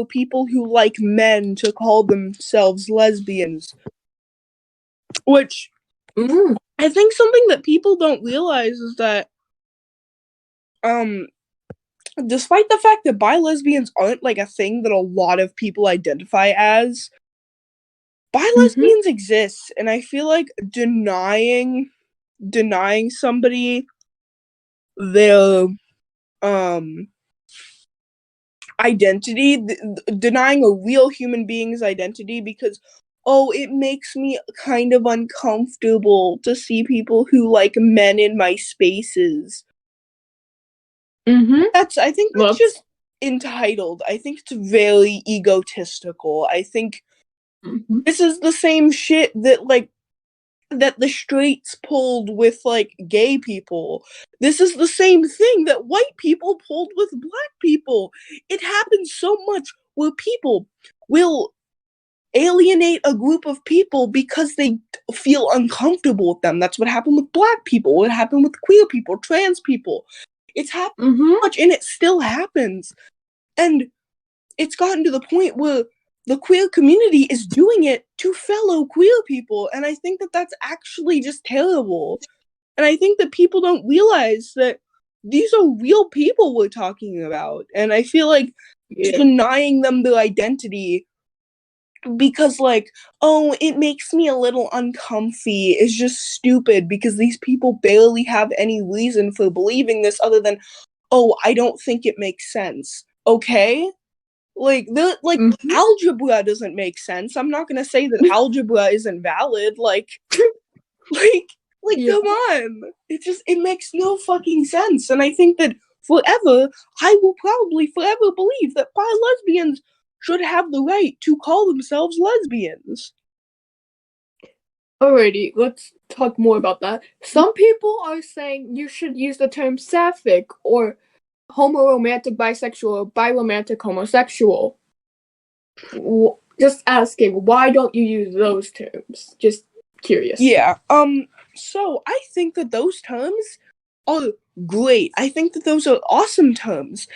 people who like men to call themselves lesbians. Which I think something that people don't realize is that despite the fact that bi lesbians aren't like a thing that a lot of people identify as, bi lesbians exist, and I feel like denying somebody their identity, denying a real human being's identity because it makes me kind of uncomfortable to see people who like men in my spaces. I think that's just entitled. I think it's very egotistical. I think this is the same shit that the straights pulled with like gay people. This is the same thing that white people pulled with black people. It happens so much where people will alienate a group of people because they feel uncomfortable with them. That's what happened with black people. What happened with queer people, trans people. It's happened so much, and it still happens. And it's gotten to the point where the queer community is doing it to fellow queer people, and I think that that's actually just terrible. And I think that people don't realize that these are real people we're talking about, and I feel like denying them their identity because it makes me a little uncomfy is just stupid, because these people barely have any reason for believing this other than, I don't think it makes sense. Okay? Algebra doesn't make sense. I'm not gonna say that algebra isn't valid. Come on. It makes no fucking sense. And I think that I will probably forever believe that bi lesbians should have the right to call themselves lesbians. Alrighty, let's talk more about that. Some people are saying you should use the term sapphic or homoromantic bisexual or biromantic homosexual. Just asking, why don't you use those terms? Just curious. Yeah, so I think that those terms are great. I think that those are awesome terms.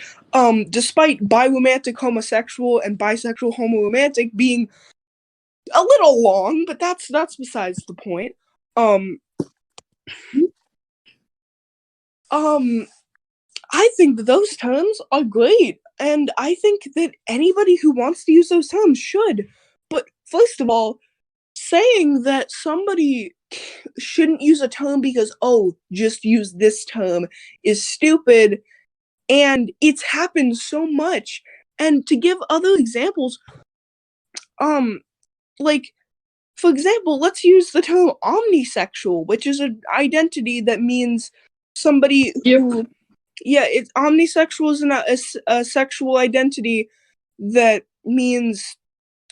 Despite biromantic homosexual and bisexual homoromantic being a little long, but that's besides the point. I think that those terms are great, and I think that anybody who wants to use those terms should. But first of all, saying that somebody shouldn't use a term because, just use this term is stupid, and it's happened so much. And to give other examples, for example, let's use the term omnisexual, which is an identity that means somebody who, it's omnisexual is a sexual identity that means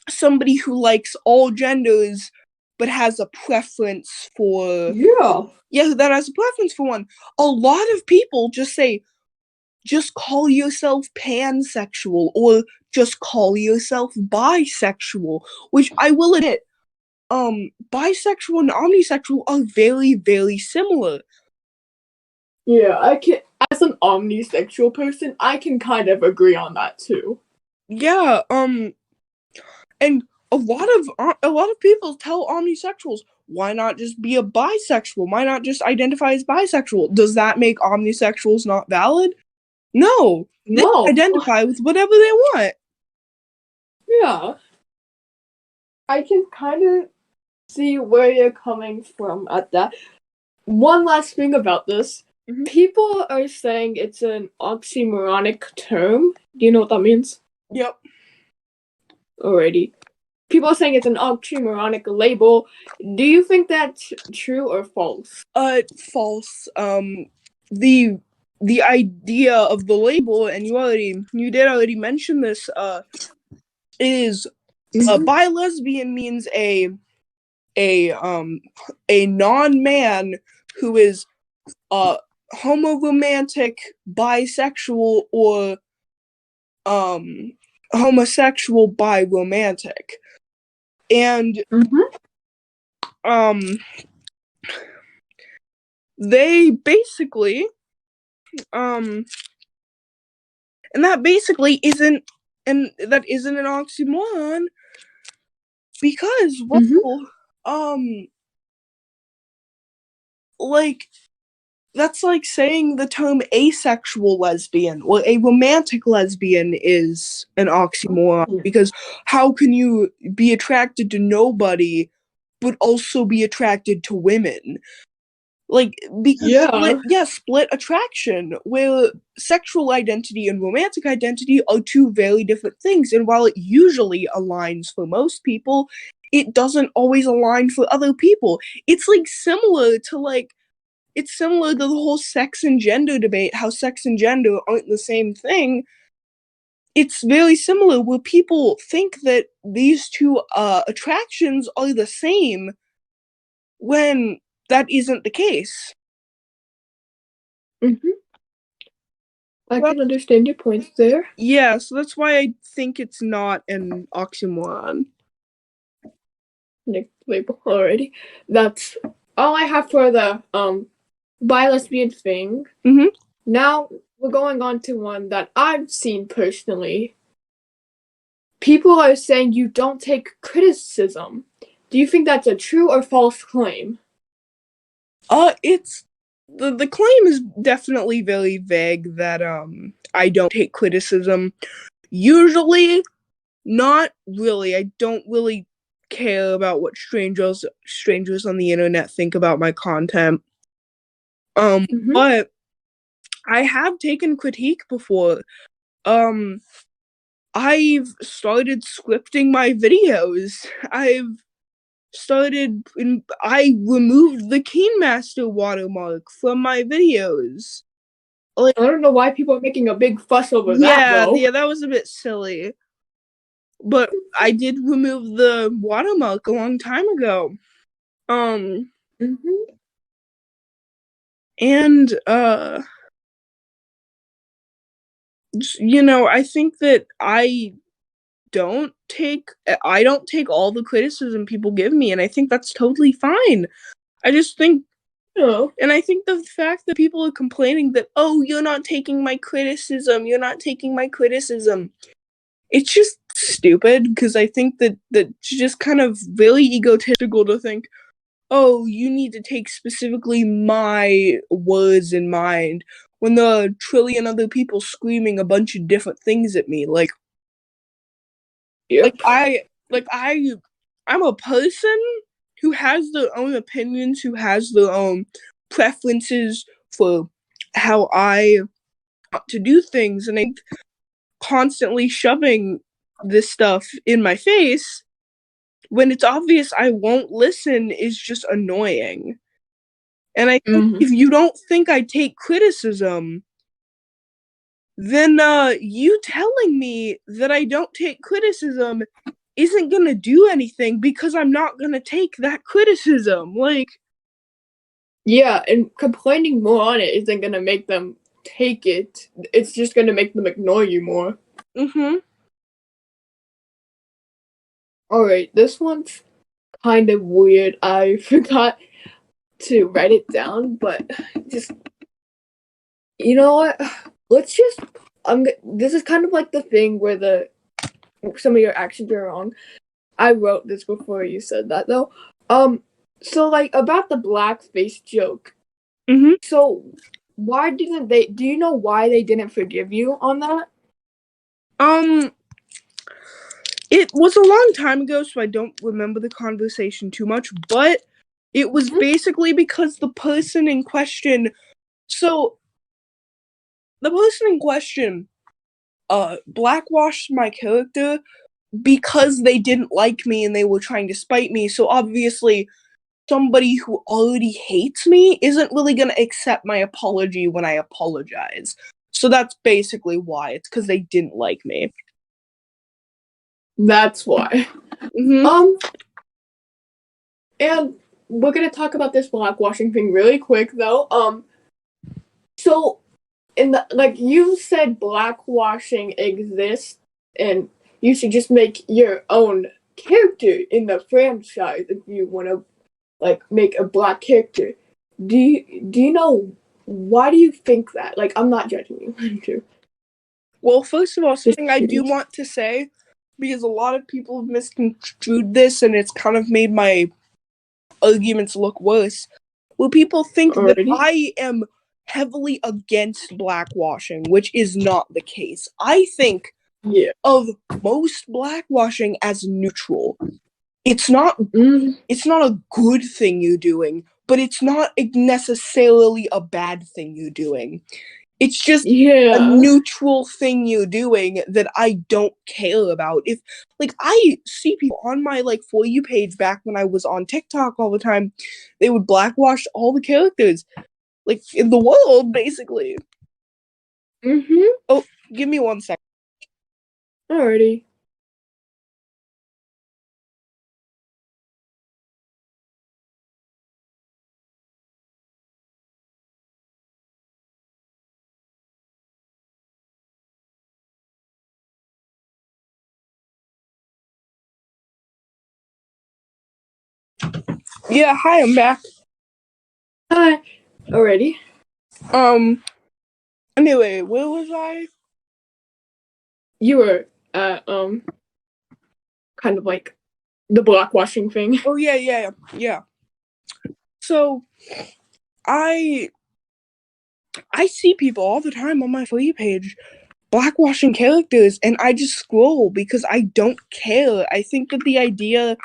somebody who likes all genders but has a preference for that has a preference for one. A lot of people just call yourself pansexual or just call yourself bisexual, which I will admit, bisexual and omnisexual are very, very similar. Yeah, I can, as an omnisexual person, I can kind of agree on that too. Yeah, and a lot of people tell omnisexuals, why not just be a bisexual? Why not just identify as bisexual? Does that make omnisexuals not valid? No. They identify with whatever they want. Yeah. I can kind of see where you're coming from at that. One last thing about this. People are saying it's an oxymoronic term. Do you know what that means? Yep. Already. People are saying it's an oxymoronic label. Do you think that's true or false? False. The idea of the label, and you did already mention this, is bi-lesbian means a non-man who is homoromantic, bisexual, or homosexual biromantic. And they basically and that basically isn't an oxymoron, because like, that's like saying the term asexual lesbian or a romantic lesbian is an oxymoron, because how can you be attracted to nobody but also be attracted to women? Like, because split attraction, where sexual identity and romantic identity are two very different things, and while it usually aligns for most people, it doesn't always align for other people. It's like similar to the whole sex and gender debate, how sex and gender aren't the same thing. It's very similar, where people think that these two attractions are the same when that isn't the case. I can understand your points there. Yeah, so that's why I think it's not an oxymoron. Nick label already. That's all I have for the bi-lesbian thing. Now we're going on to one that I've seen personally. People are saying you don't take criticism. Do you think that's a true or false claim? It's the claim is definitely very vague that I don't take criticism. Usually, not really. I don't really care about what strangers on the internet think about my content. But I have taken critique before. I've started scripting my videos. I removed the Keen Master watermark from my videos. Like, I don't know why people are making a big fuss over that, though. Yeah, that was a bit silly. But I did remove the watermark a long time ago. And I think that I don't take all the criticism people give me, and I think that's totally fine. I just think, and I think the fact that people are complaining that, oh, you're not taking my criticism, it's just stupid, because I think that it's just kind of really egotistical to think, oh, you need to take specifically my words in mind, when there are a trillion other people screaming a bunch of different things at me. I'm a person who has their own opinions, who has their own preferences for how I want to do things, and I'm constantly shoving this stuff in my face when it's obvious I won't listen is just annoying. And I think if you don't think I take criticism, then you telling me that I don't take criticism isn't gonna do anything, because I'm not gonna take that criticism. Yeah, and complaining more on it isn't gonna make them take it. It's just gonna make them ignore you more. Alright, this one's kind of weird. I forgot to write it down, but just, you know what? Let's just, this is kind of like the thing where some of your actions are wrong. I wrote this before you said that, though. So, about the blackface joke. So, why didn't they, do you know why they didn't forgive you on that? It was a long time ago, so I don't remember the conversation too much, but it was basically because the person in question So the person in question blackwashed my character because they didn't like me and they were trying to spite me. So obviously somebody who already hates me isn't really going to accept my apology when I apologize. So that's basically why. It's because they didn't like me. That's why. Mm-hmm. And we're gonna talk about this blackwashing thing really quick though. So in the you said blackwashing exists and you should just make your own character in the franchise if you wanna make a black character. Do you know why do you think that? I'm not judging you. Well, first of all, Just something I do curious. want to say, because a lot of people have misconstrued this and it's kind of made my arguments look worse. Well, people think that Already? I am heavily against blackwashing, which is not the case. I think Yeah. of most blackwashing as neutral. It's not it's not a good thing you're doing, but it's not necessarily a bad thing you're doing. It's just a neutral thing you're doing that I don't care about. If I see people on my For You page back when I was on TikTok all the time, they would blackwash all the characters in the world basically. Oh, give me 1 second. Already. Yeah, hi, I'm back. Hi. Already. Anyway, where was I? You were kind of like the blackwashing thing. Oh yeah. So I see people all the time on my For You page blackwashing characters, and I just scroll because I don't care. I think that the idea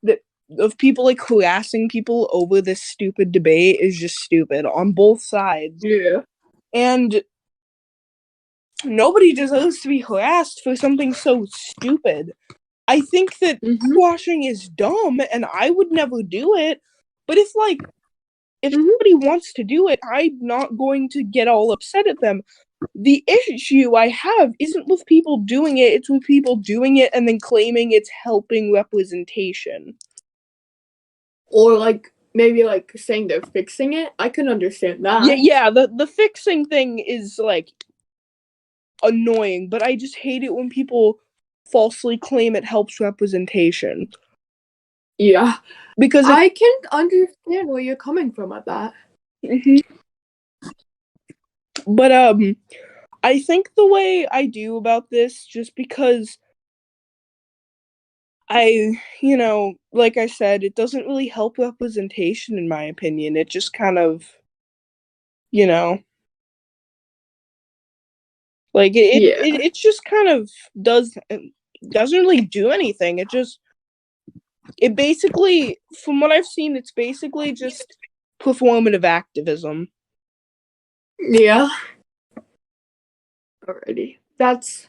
that of people harassing people over this stupid debate is just stupid on both sides. Yeah. And nobody deserves to be harassed for something so stupid. I think that blackwashing is dumb and I would never do it. But if somebody wants to do it, I'm not going to get all upset at them. The issue I have isn't with people doing it, it's with people doing it and then claiming it's helping representation. Or maybe saying they're fixing it. I can understand that. Yeah, the fixing thing is annoying, but I just hate it when people falsely claim it helps representation. Yeah. Because I can understand where you're coming from at that. But I think the way I do about this, just because like I said, it doesn't really help representation in my opinion. It just kind of, it just kind of doesn't really do anything. It basically, from what I've seen, it's basically just performative activism. Yeah. Alrighty. That's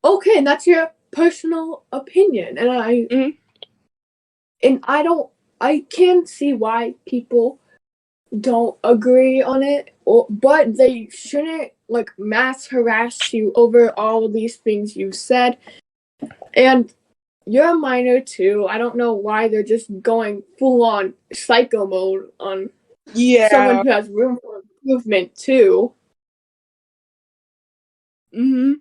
okay, and that's your personal opinion. And I can see why people don't agree on it, but they shouldn't mass harass you over all of these things you said. And you're a minor too. I don't know why they're just going full on psycho mode on someone who has room for improvement too. It's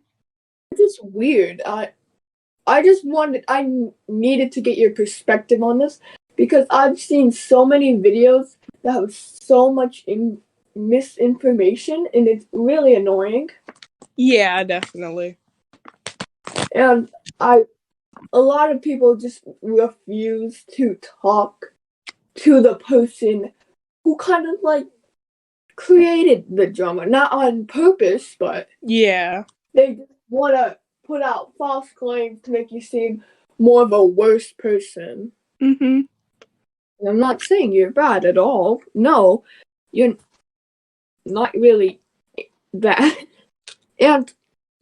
just weird. I needed to get your perspective on this because I've seen so many videos that have so much misinformation and it's really annoying. Yeah, definitely. And a lot of people just refuse to talk to the person who kind of created the drama, not on purpose, but yeah, they just want to put out false claims to make you seem more of a worse person. And I'm not saying you're bad at all. No, not really bad. And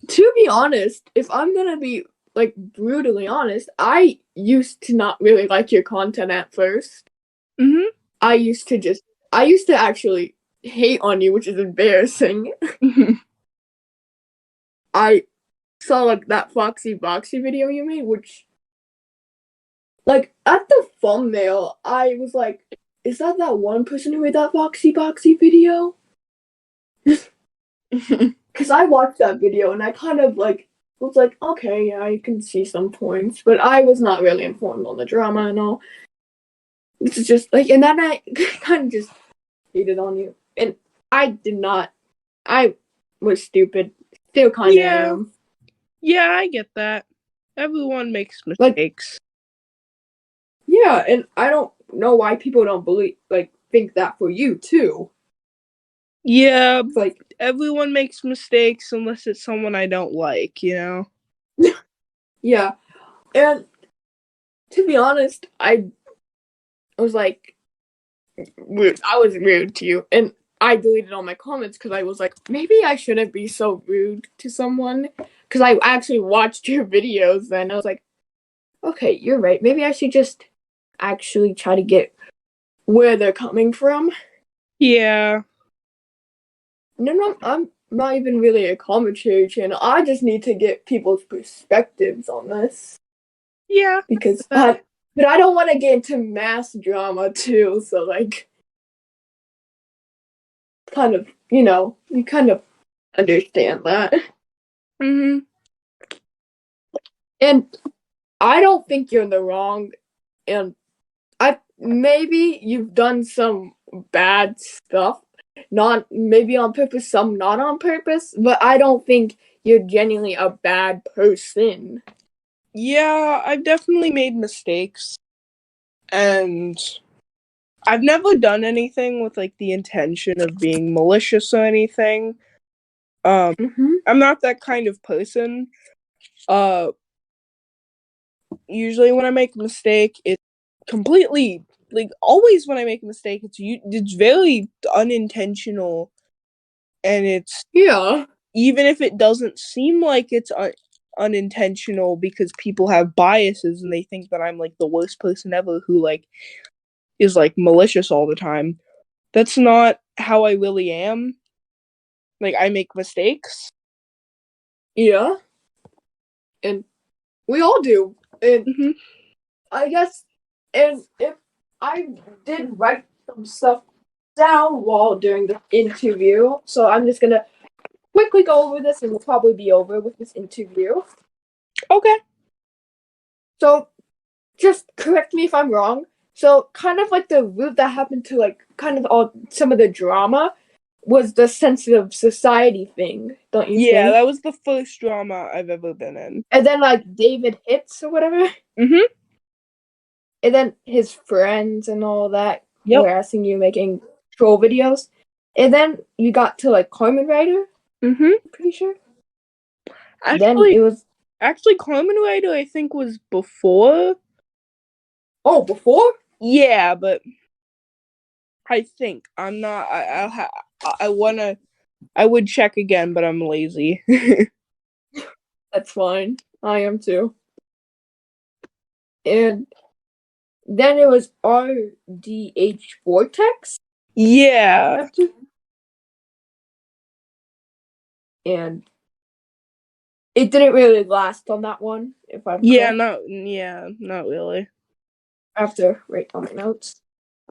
to be honest, if I'm gonna be like brutally honest, I used to not really like your content at first. Mm-hmm. I used to actually hate on you, which is embarrassing. I saw like that Foxy Boxy video you made, which like at the thumbnail, I was like, is that one person who made that Foxy Boxy video? Because I watched that video and I kind of like was like, okay, yeah, I can see some points, but I was not really informed on the drama and all. This is just like, and then I kind of just hated on you, and I did not. I was stupid. Still kind of am. Yeah, I get that. Everyone makes Like, mistakes. yeah, and I don't know why people don't think that for you too. Yeah, It's like, everyone makes mistakes unless it's someone I don't like, you know? yeah, and to be honest, I was like, rude. I was rude to you, and I deleted all my comments because I was like, maybe I shouldn't be so rude to someone. Because I actually watched your videos then. I was like, okay, you're right. Maybe I should just actually try to get where they're coming from. Yeah. No, I'm not even really a commentary channel. I just need to get people's perspectives on this. Yeah. Because but I don't want to get into mass drama too, so like kind of, you kind of understand that. Mm-hmm. And I don't think you're in the wrong, and maybe you've done some bad stuff, not maybe on purpose, some not on purpose, but I don't think you're genuinely a bad person. Yeah, I've definitely made mistakes. And I've never done anything with like the intention of being malicious or anything. I'm not that kind of person. Usually when I make a mistake, it's completely like always when I make a mistake, it's very unintentional, and it's Yeah. even if it doesn't seem like it's unintentional because people have biases and they think that I'm like the worst person ever who like is like malicious all the time. That's not how I really am. Like I make mistakes. Yeah. And we all do. And Mm-hmm. I guess, and if I did write some stuff down while during the interview, so I'm just gonna quickly go over this and we'll probably be over with this interview. Okay. So just correct me if I'm wrong. So kind of like the root that happened to like kind of all some of the drama was the sensitive society thing, don't you Yeah, think? that was the first drama I've ever been in. And then like David hits or whatever. Mm-hmm. And then his friends and all that Yep. harassing you, making troll videos. And then you got to like Carmen Rider. Mm-hmm. I'm pretty sure. Then Actually, it was Carmen Rider I think was before. before. Yeah, but I think I'm not. I would check again, but I'm lazy. That's fine. I am too. And then it was RDH Vortex. Yeah. And it didn't really last on that one, if I'm Yeah, correct. not really. I have to write on my notes.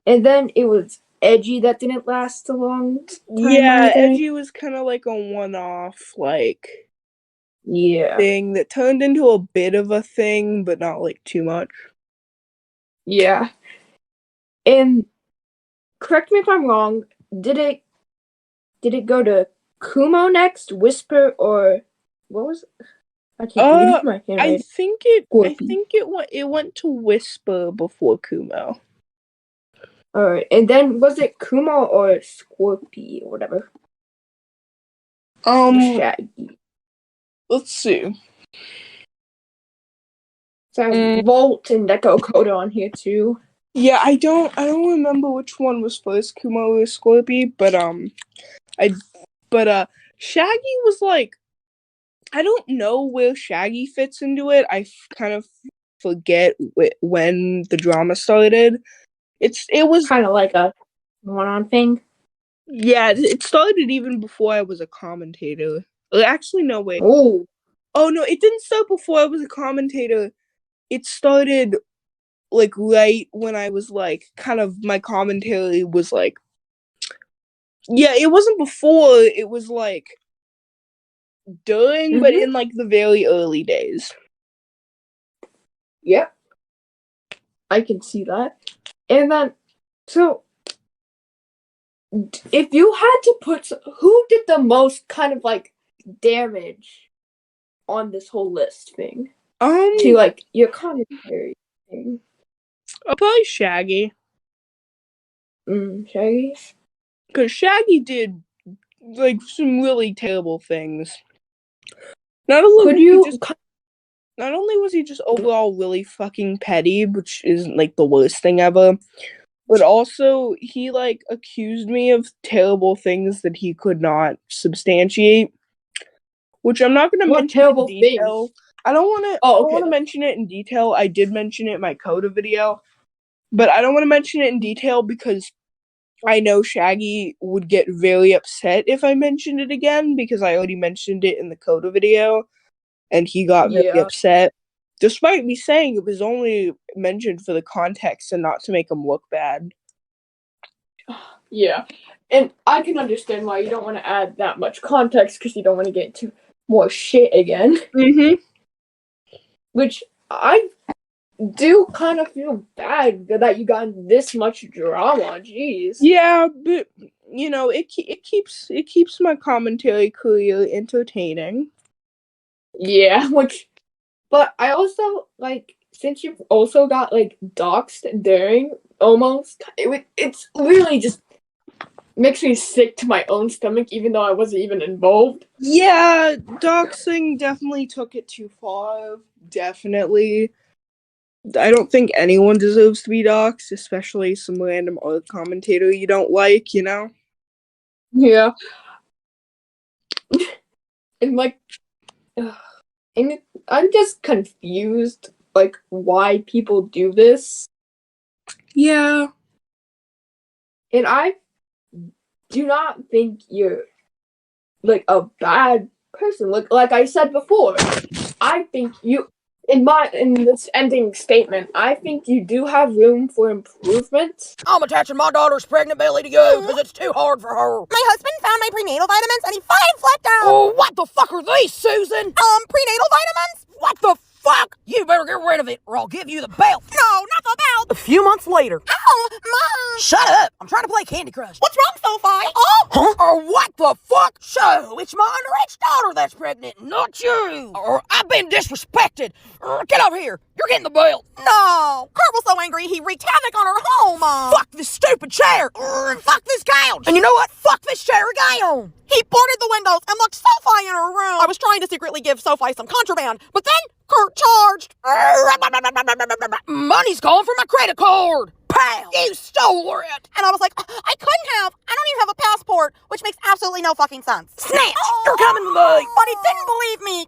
And then it was Edgy that didn't last a long time. Yeah, Edgy was kind of like a one-off, like thing that turned into a bit of a thing, but not like too much. Yeah. And correct me if I'm wrong, did it go to Kumo next, Whisper, or what was it? I can't read my handwriting. I think it went to Whisper before Kumo. Alright, and then was it Kumo or Scorpy or whatever? Shaggy. Let's see. So Volt and Deco Coda on here too. Yeah, I don't remember which one was first, Kumo or Scorpy, but Shaggy was like, I don't know where Shaggy fits into it. I kind of forget when the drama started. It was kind of like a one-on thing. Yeah, it started even before I was a commentator. Actually, no, wait. Oh, No, it didn't start before I was a commentator. It started like right when I was like kind of my commentary was like, yeah, it wasn't before, it was like during, but in like the very early days. Yep, I can see that. And then, so if you had to put who did the most kind of like damage on this whole list thing to like your commentary thing? Probably Shaggy, Shaggy. because Shaggy did like some really terrible things. Not only was he just overall really fucking petty, which isn't like the worst thing ever, but also he like accused me of terrible things that he could not substantiate, which I'm not going to mention in detail. Things? I don't want to mention it in detail. I did mention it in my Coda video, but I don't want to mention it in detail because I know Shaggy would get very upset if I mentioned it again, because I already mentioned it in the Coda video and he got very upset, despite me saying it was only mentioned for the context and not to make him look bad. Yeah, and I can understand why you don't want to add that much context, because you don't want to get into more shit again. Which I do kind of feel bad that you got this much drama. Jeez. Yeah, but you know, it keeps my commentary career entertaining. Yeah, but I also like, since you've also got like doxed during almost, it's really just makes me sick to my own stomach, even though I wasn't even involved. Yeah, doxing definitely took it too far. Definitely. I don't think anyone deserves to be doxed, especially some random art commentator you don't like, you know? Yeah. And like, and I'm just confused, like, why people do this. Yeah. And I do not think you're like a bad person. Like I said before, I think you in this ending statement, I think you do have room for improvement. I'm attaching my daughter's pregnant belly to you because it's too hard for her. My husband found my prenatal vitamins and he fucking flipped out. Oh, what the fuck are these, Susan? Prenatal vitamins? What the fuck? You better get rid of it or I'll give you the belt. No, not the belt. A few months later. Ow, Mom. Shut up. I'm trying to play Candy Crush. What's wrong, Sophie? Oh. Huh? Or what the fuck? So, it's my underage daughter that's pregnant, not you. Or I've been disrespected. Get over here. You're getting the belt. No. Kurt was so angry he wreaked havoc on her home, Mom. Fuck this stupid chair. Fuck this couch. And you know what? Fuck this chair again. He boarded the windows and locked Sophie in her room. I was trying to secretly give Sophie some contraband, but then Kurt charged. Money's calling for my credit card. Pow! You stole it. And I was like, I couldn't have. I don't even have a passport, which makes absolutely no fucking sense. Snatch! You're coming with me. But he didn't believe me.